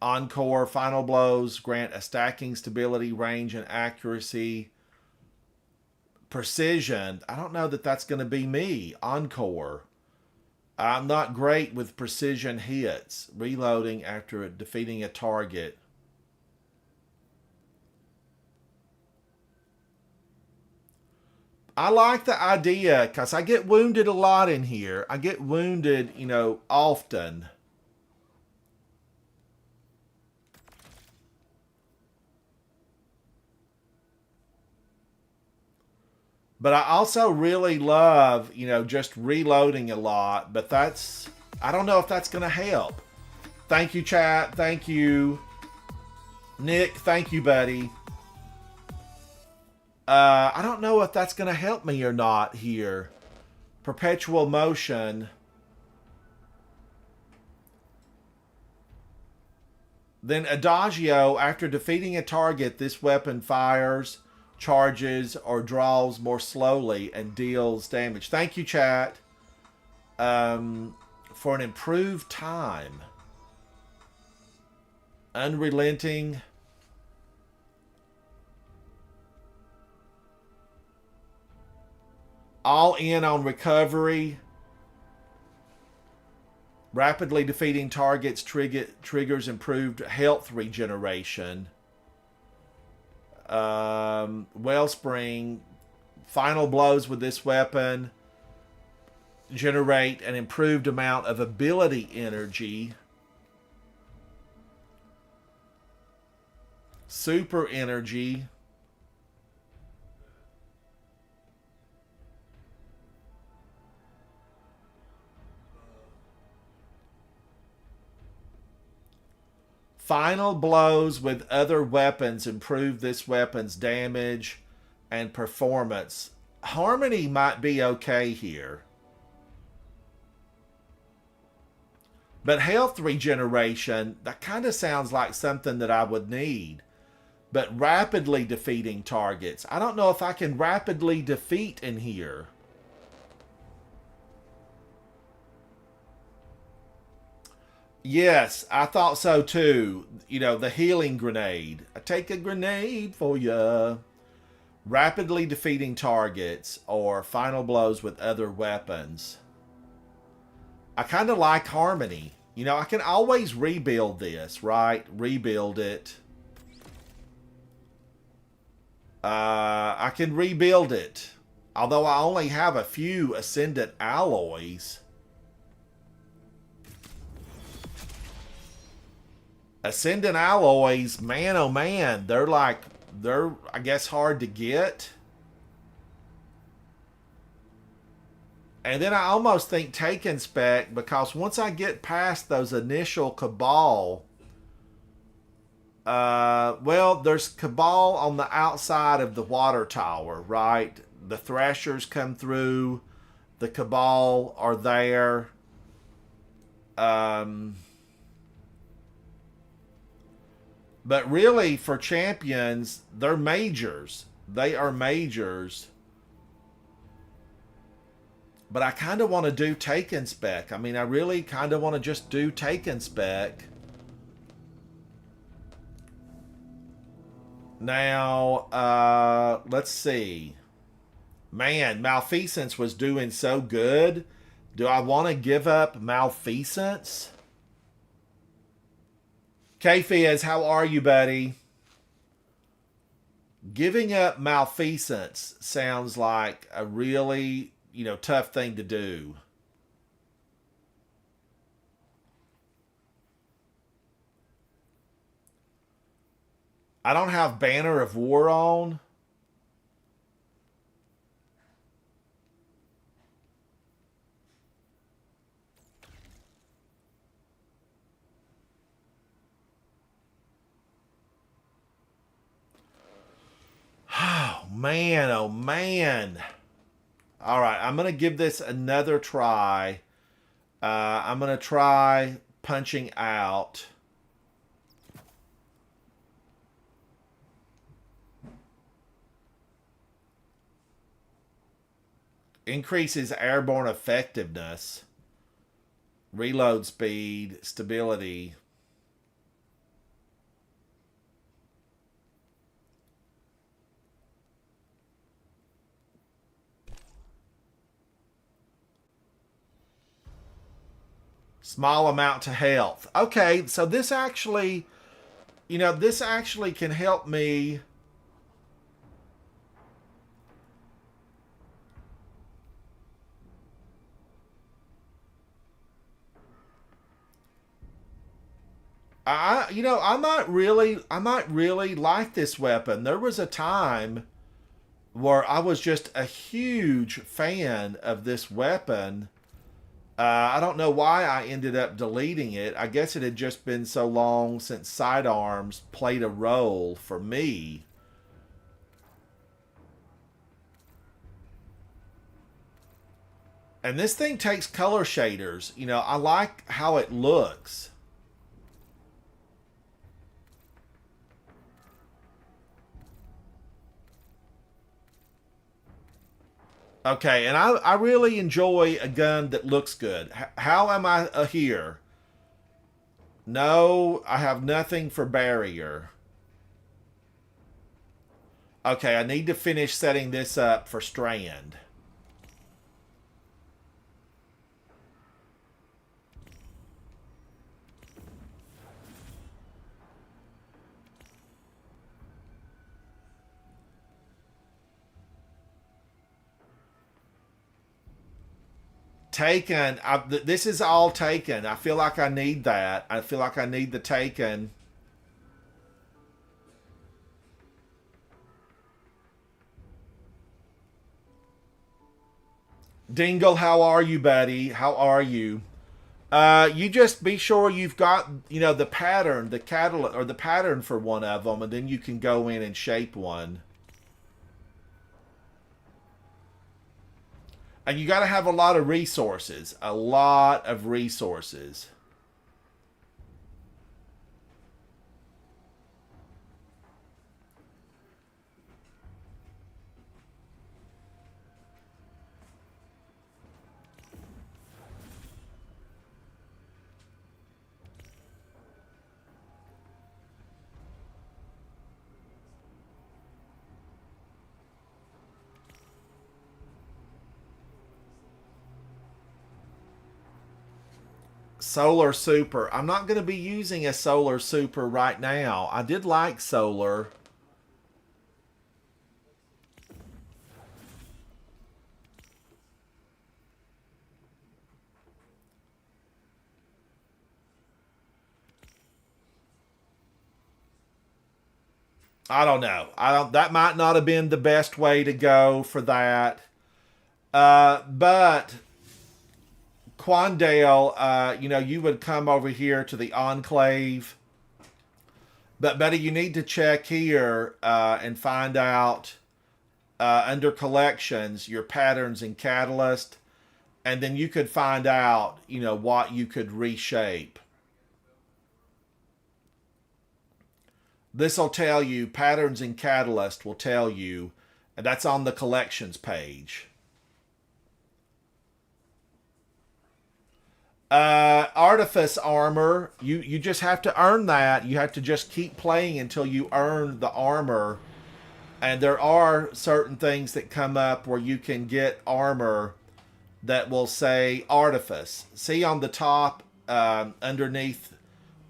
Encore, final blows grant a stacking stability, range, and accuracy. Precision. I don't know that that's going to be me. Encore. I'm not great with precision hits. Reloading after defeating a target. I like the idea because I get wounded a lot in here. I get wounded, you know, often. But I also really love, you know, just reloading a lot. But that's, I don't know if that's going to help. Thank you, chat. Thank you. Nick, thank you, buddy. I don't know if that's going to help me or not here. Perpetual motion. Then Adagio, after defeating a target, this weapon fires, charges, or draws more slowly and deals damage. Thank you, chat. For an improved time. Unrelenting. All in on recovery. Rapidly defeating targets triggers improved health regeneration. Wellspring. Final blows with this weapon generate an improved amount of ability energy. Super energy. Final blows with other weapons improve this weapon's damage and performance. Harmony might be okay here. But health regeneration, that kind of sounds like something that I would need. But rapidly defeating targets. I don't know if I can rapidly defeat in here. Yes, I thought so too. You know, the healing grenade. I take a grenade for ya. Rapidly defeating targets or final blows with other weapons. I kind of like Harmony. You know, I can always rebuild this, right? Rebuild it. I can rebuild it. Although I only have a few Ascendant alloys. Ascendant alloys, man oh man, they're I guess hard to get. And then I almost think Taken Spec, because once I get past those initial Cabal, well, there's Cabal on the outside of the water tower, right? The Thrashers come through, the Cabal are there. But really, for champions, they're majors. They are majors. But I kind of want to do Taken Spec. I mean, I really kind of want to just do Taken Spec. Now, let's see. Man, Malfeasance was doing so good. Do I want to give up Malfeasance? K-Fizz, how are you, buddy? Giving up Malfeasance sounds like a really, tough thing to do. I don't have Banner of War on. Oh, man. Oh, man. All right. I'm going to give this another try. I'm going to try punching out. Increases airborne effectiveness. Reload speed. Stability. Small amount to health. Okay, so this actually, this actually can help me. I might really like this weapon. There was a time where I was just a huge fan of this weapon. I don't know why I ended up deleting it. I guess it had just been so long since sidearms played a role for me. And this thing takes color shaders. I like how it looks. Okay, and I really enjoy a gun that looks good. How am I here? No, I have nothing for barrier. Okay, I need to finish setting this up for strand. Taken. This is all taken. I feel like I need that. I feel like I need the taken. Dingle, how are you, buddy? How are you? You just be sure you've got, the pattern, the catalog, or the pattern for one of them, and then you can go in and shape one. And you got to have a lot of resources. A lot of resources. Solar Super. I'm not going to be using a Solar Super right now. I did like Solar. I don't know. That might not have been the best way to go for that. But Quandale, you would come over here to the Enclave. But Betty, you need to check here and find out under collections your patterns in Catalyst, and then you could find out, what you could reshape. This will tell you, patterns in Catalyst will tell you, and that's on the collections page. Artifice armor, you just have to earn that. You have to just keep playing until you earn the armor. And there are certain things that come up where you can get armor that will say Artifice. See on the top, underneath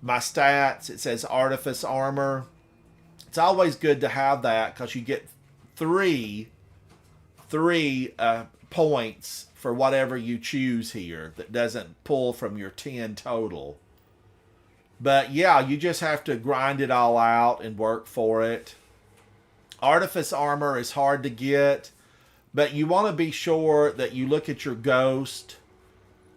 my stats, it says Artifice armor. It's always good to have that because you get three points for whatever you choose here that doesn't pull from your 10 total. But yeah, you just have to grind it all out and work for it. Artifice armor is hard to get, but you want to be sure that you look at your ghost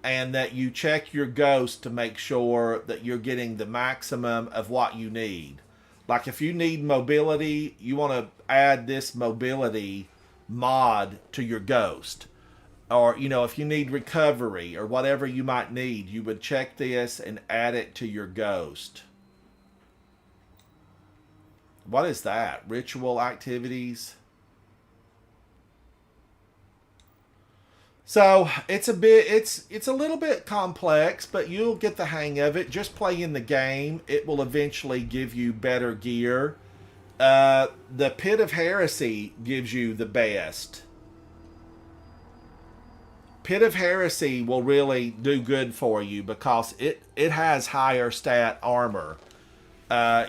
and that you check your ghost to make sure that you're getting the maximum of what you need. Like if you need mobility, you want to add this mobility mod to your ghost. Or, if you need recovery or whatever you might need, you would check this and add it to your ghost. What is that? Ritual activities? So it's a little bit complex, but you'll get the hang of it. Just playing the game, it will eventually give you better gear. The Pit of Heresy gives you the best. Pit of Heresy will really do good for you because it has higher stat armor.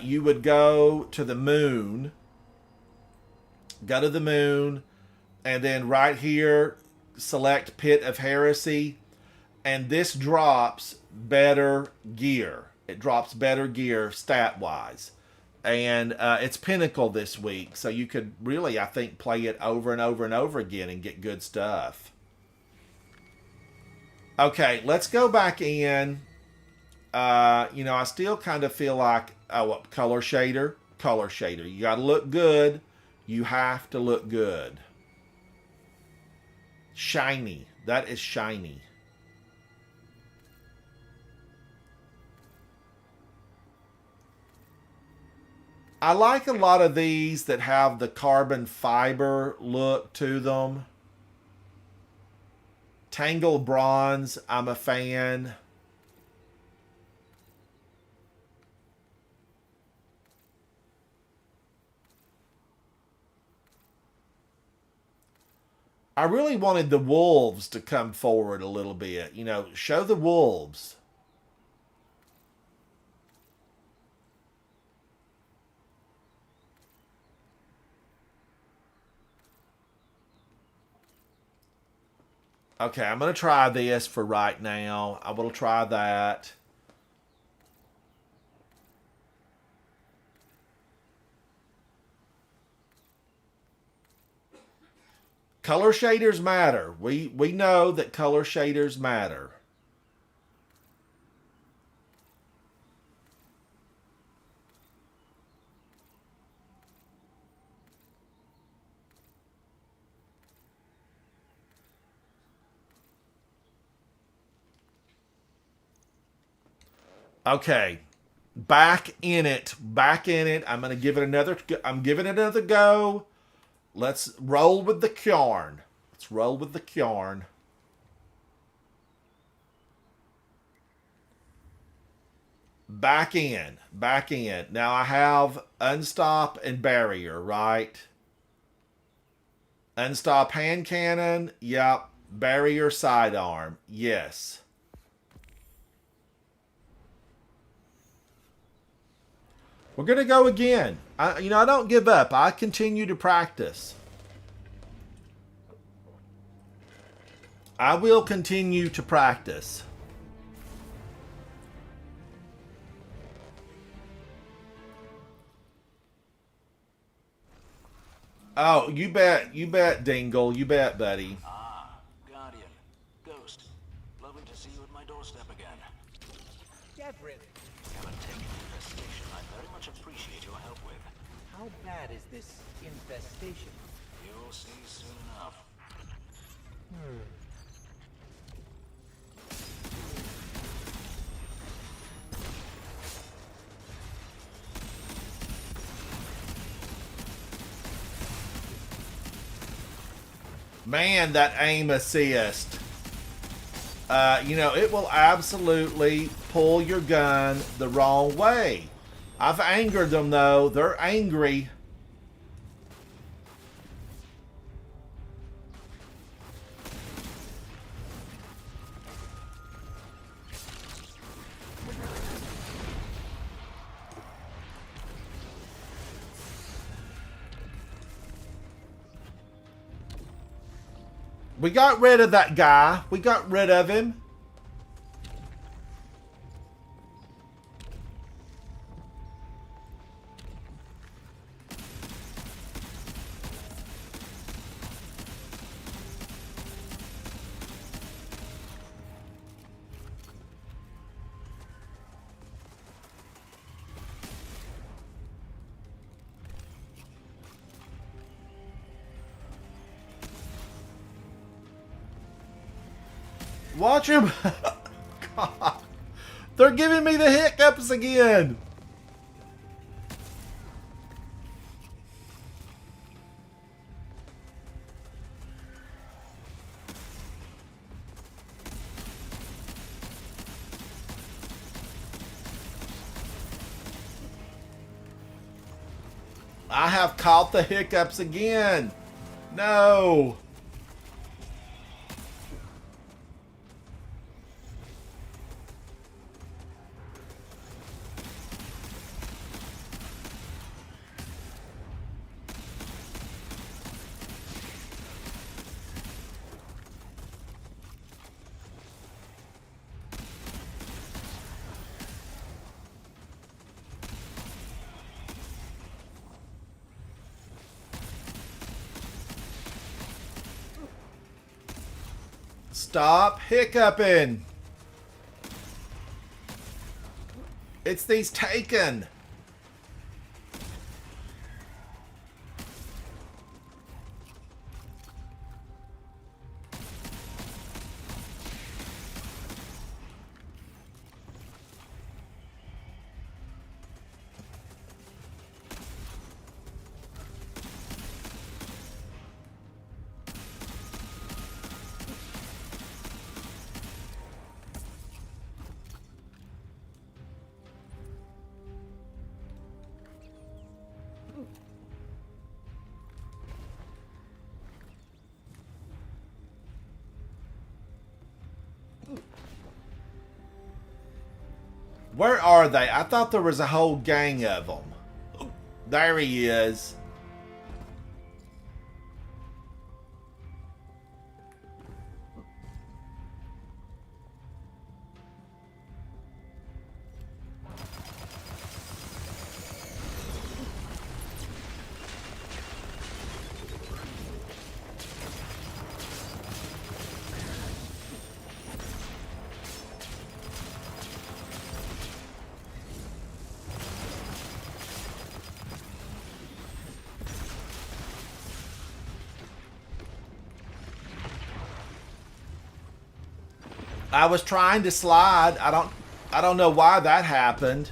You would go to the moon, and then right here, select Pit of Heresy, and this drops better gear. It drops better gear stat-wise. And it's Pinnacle this week, so you could really, I think, play it over and over and over again and get good stuff. Okay, let's go back in. I still kind of feel like, color shader. Color shader. You got to look good. You have to look good. Shiny. That is shiny. I like a lot of these that have the carbon fiber look to them. Tangled Bronze, I'm a fan. I really wanted the wolves to come forward a little bit. You know, show the wolves. Okay, I'm going to try this for right now. I will try that. Color shaders matter. We know that color shaders matter. Okay. Back in it. Back in it. I'm giving it another go. Let's roll with the Kyarn. Let's roll with the Kyarn. Back in. Back in. Now I have Unstop and Barrier, right? Unstop hand cannon. Yep. Barrier sidearm. Yes. We're going to go again. I don't give up. I continue to practice. I will continue to practice. Oh, you bet, Dingle. You bet, buddy. Ah, Guardian. Ghost. Lovely to see you at my doorstep again. Get rid. We have a taken infestation I very much appreciate your help with. How bad is this infestation? You'll see soon enough. Man, that aim assist. It will absolutely pull your gun the wrong way. I've angered them, though. They're angry. We got rid of that guy. We got rid of him. Watch him. God. They're giving me the hiccups again. I have caught the hiccups again. No. Stop hiccuping. It's these taken. Where are they? I thought there was a whole gang of them. There he is. I was trying to slide. I don't know why that happened.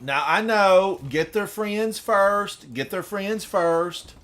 Now, I know, get their friends first. Get their friends first.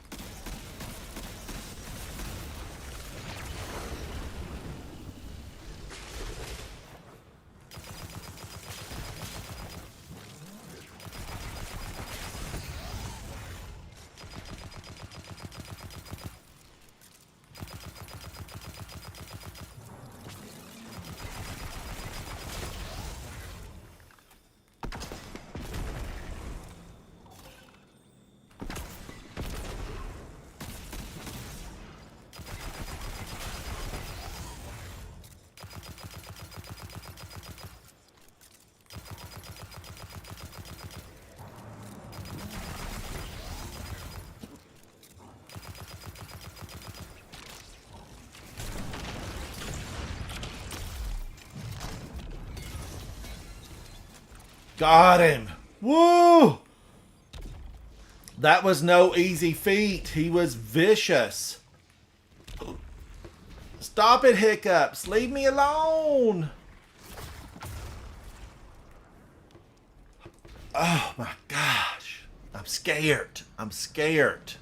Got him. Woo! That was no easy feat. He was vicious. Stop it, Hiccups. Leave me alone. Oh my gosh. I'm scared. I'm scared.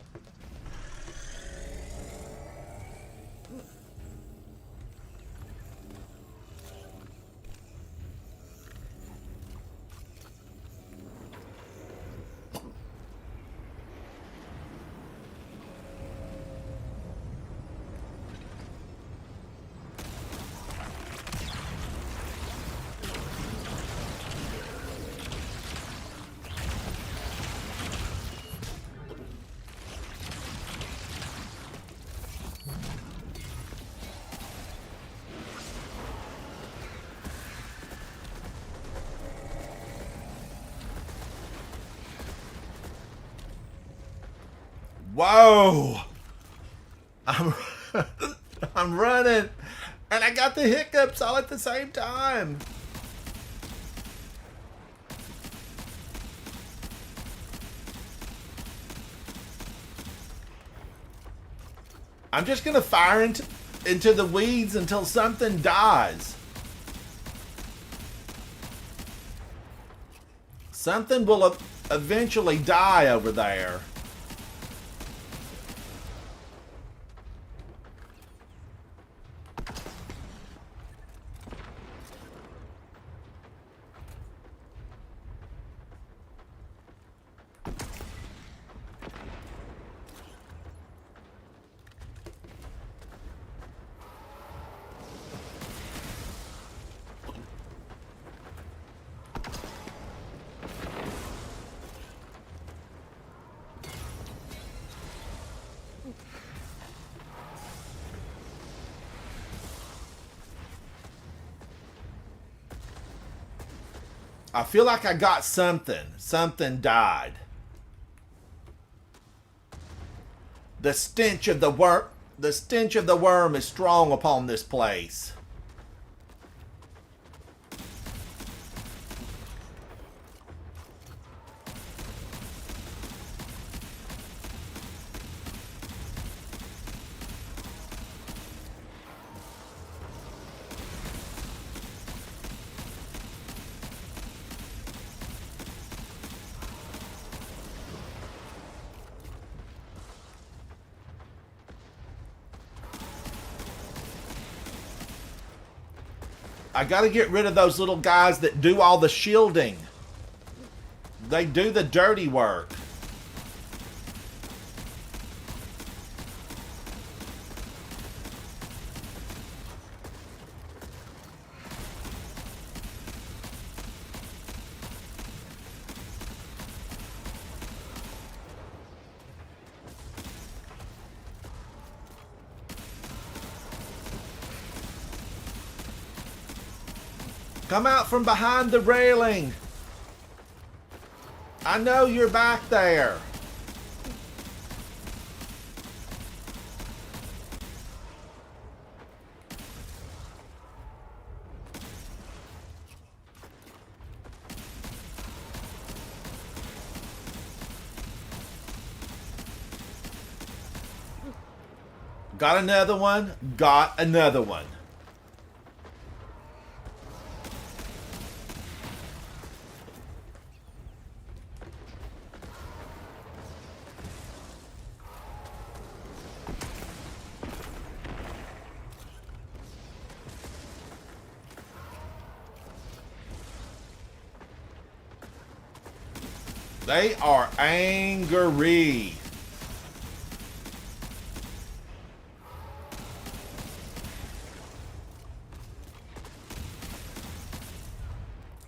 Whoa! I'm I'm running, and I got the hiccups all at the same time. I'm just gonna fire into the weeds until something dies. Something will eventually die over there. I feel like I got something. Something died. The stench of the worm. The stench of the worm is strong upon this place. I gotta get rid of those little guys that do all the shielding. They do the dirty work. Come out from behind the railing. I know you're back there. Got another one. Got another one. They are angry.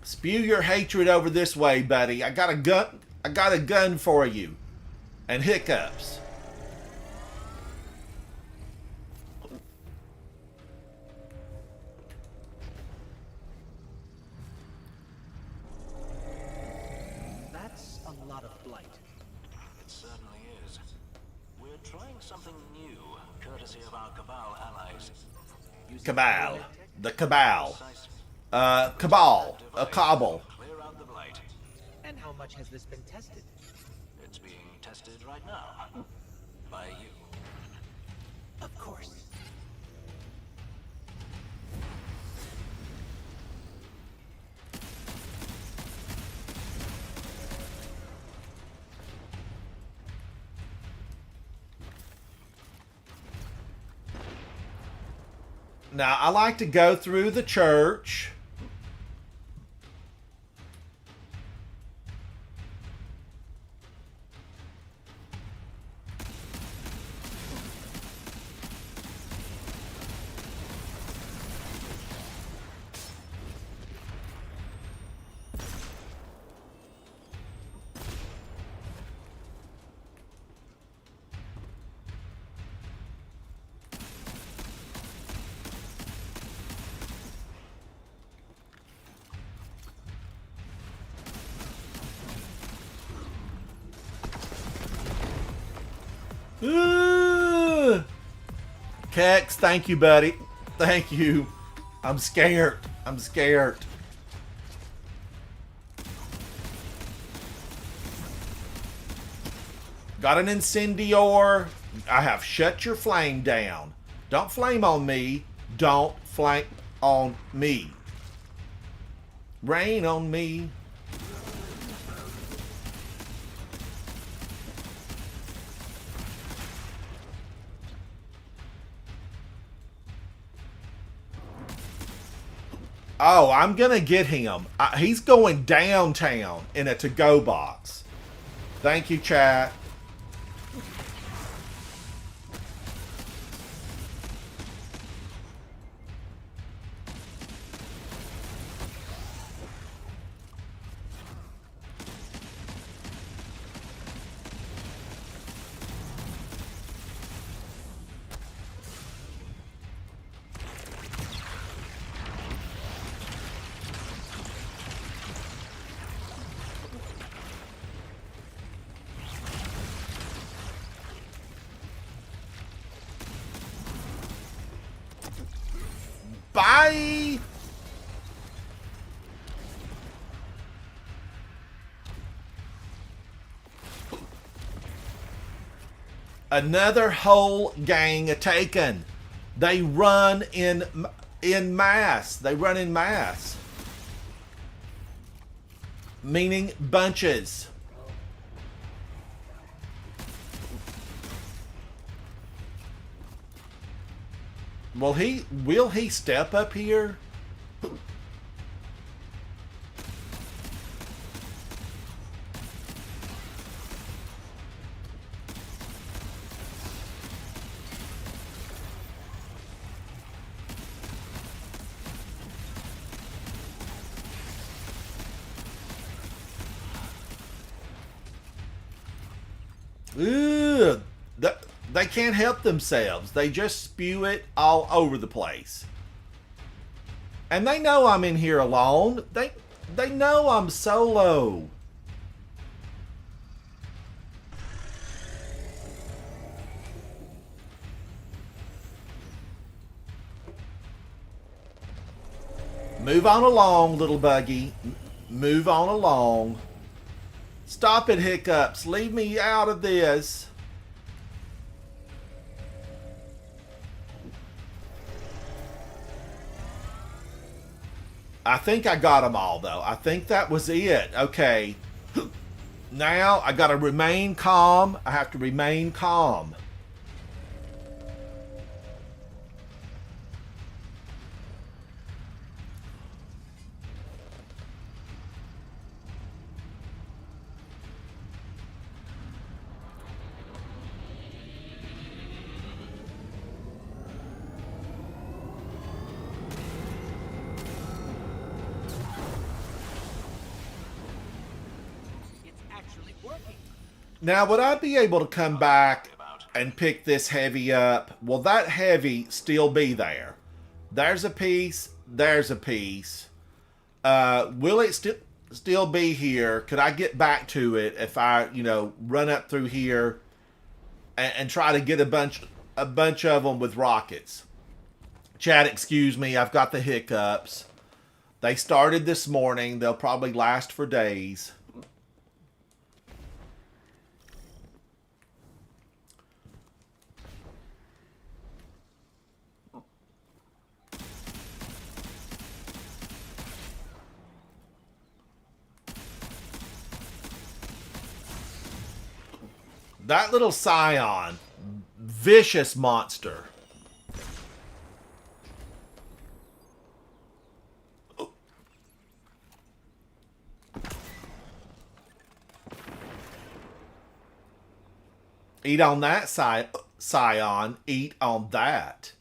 Spew your hatred over this way, buddy. I got a gun. I got a gun for you. And hiccups. That's a lot of blight. It certainly is. We're trying something new, courtesy of our Cabal allies. Cabal. The Cabal. Precisely. Cabal. A Cabal. Clear out the blight. And how much has this been tested? It's being tested right now. By you. Of course. Now, I like to go through the church. Kex, thank you, buddy. Thank you. I'm scared. I'm scared. Got an incendior. I have shut your flame down. Don't flame on me. Don't flame on me. Rain on me. Oh, I'm gonna get him. He's going downtown in a to-go box. Thank you, chat. Bye! Another whole gang taken. They run in mass. They run in mass. Meaning bunches. Will he step up here? Ugh, they can't help themselves. They just spew it all over the place. And they know I'm in here alone. They know I'm solo. Move on along, little buggy. Move on along. Stop it, Hiccups. Leave me out of this. I think I got them all, though. I think that was it. Okay. Now, I got to remain calm. I have to remain calm. Now, would I be able to come back and pick this heavy up? Will that heavy still be there? There's a piece. There's a piece. Will it still be here? Could I get back to it if I, run up through here and try to get a bunch of them with rockets? Chat, excuse me. I've got the hiccups. They started this morning. They'll probably last for days. That little Scion, vicious monster. Eat on that, Scion. Eat on that.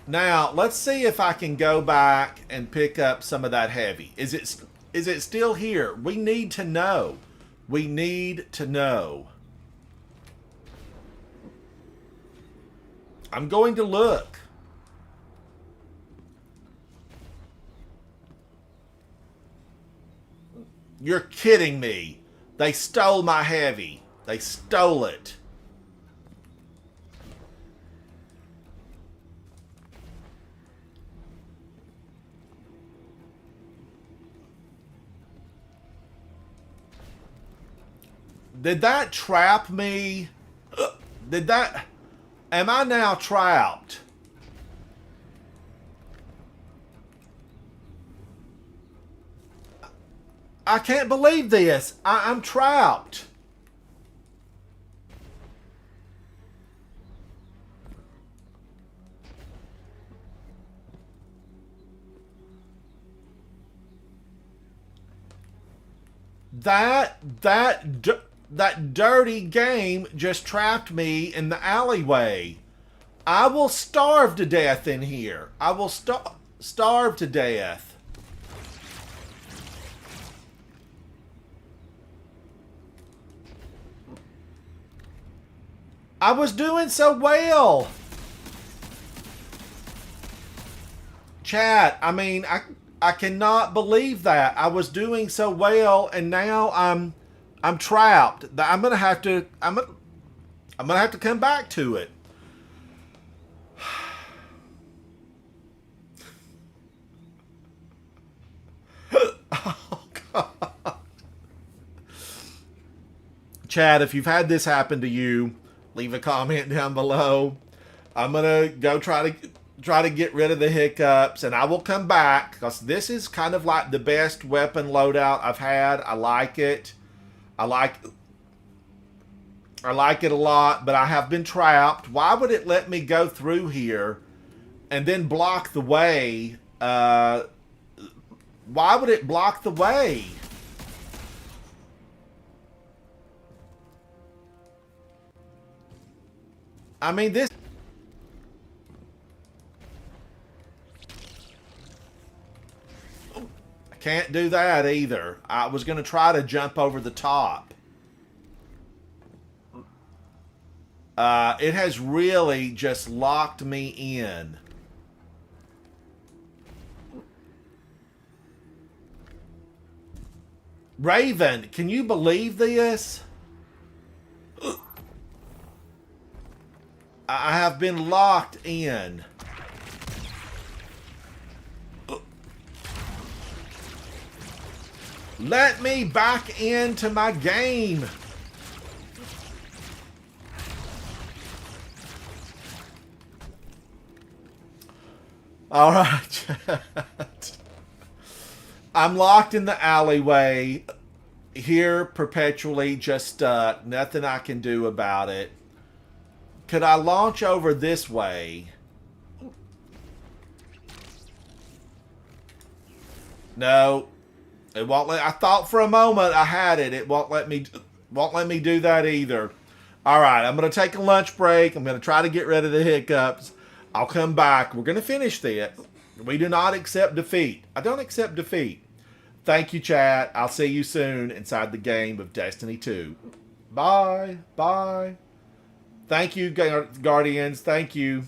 Now, let's see if I can go back and pick up some of that heavy. Is it still here? We need to know. We need to know. I'm going to look. You're kidding me. They stole my heavy. They stole it. Did that trap me? Am I now trapped? I can't believe this. I'm trapped. That dirty game just trapped me in the alleyway. I will starve to death in here. I will starve to death. I was doing so well. Chat, I mean, I cannot believe that. I was doing so well and now I'm trapped. I'm gonna have to I'm going to have to come back to it. Oh, God. Chad, if you've had this happen to you, leave a comment down below. I'm going to go try to get rid of the hiccups, and I will come back because this is kind of like the best weapon loadout I've had. I like it. I like it a lot, but I have been trapped. Why would it let me go through here and then block the way? Why would it block the way? I mean, this... I can't do that either. I was going to try to jump over the top. It has really just locked me in. Raven, can you believe this? I have been locked in. Let me back into my game. All right. I'm locked in the alleyway here perpetually, just stuck. Nothing I can do about it. Could I launch over this way? No. It won't let... I thought for a moment I had it. It won't let me do that either. All right, I'm going to take a lunch break. I'm going to try to get rid of the hiccups. I'll come back. We're going to finish this. We do not accept defeat. I don't accept defeat. Thank you, chat. I'll see you soon inside the game of Destiny 2. Bye. Bye. Thank you, Guardians. Thank you.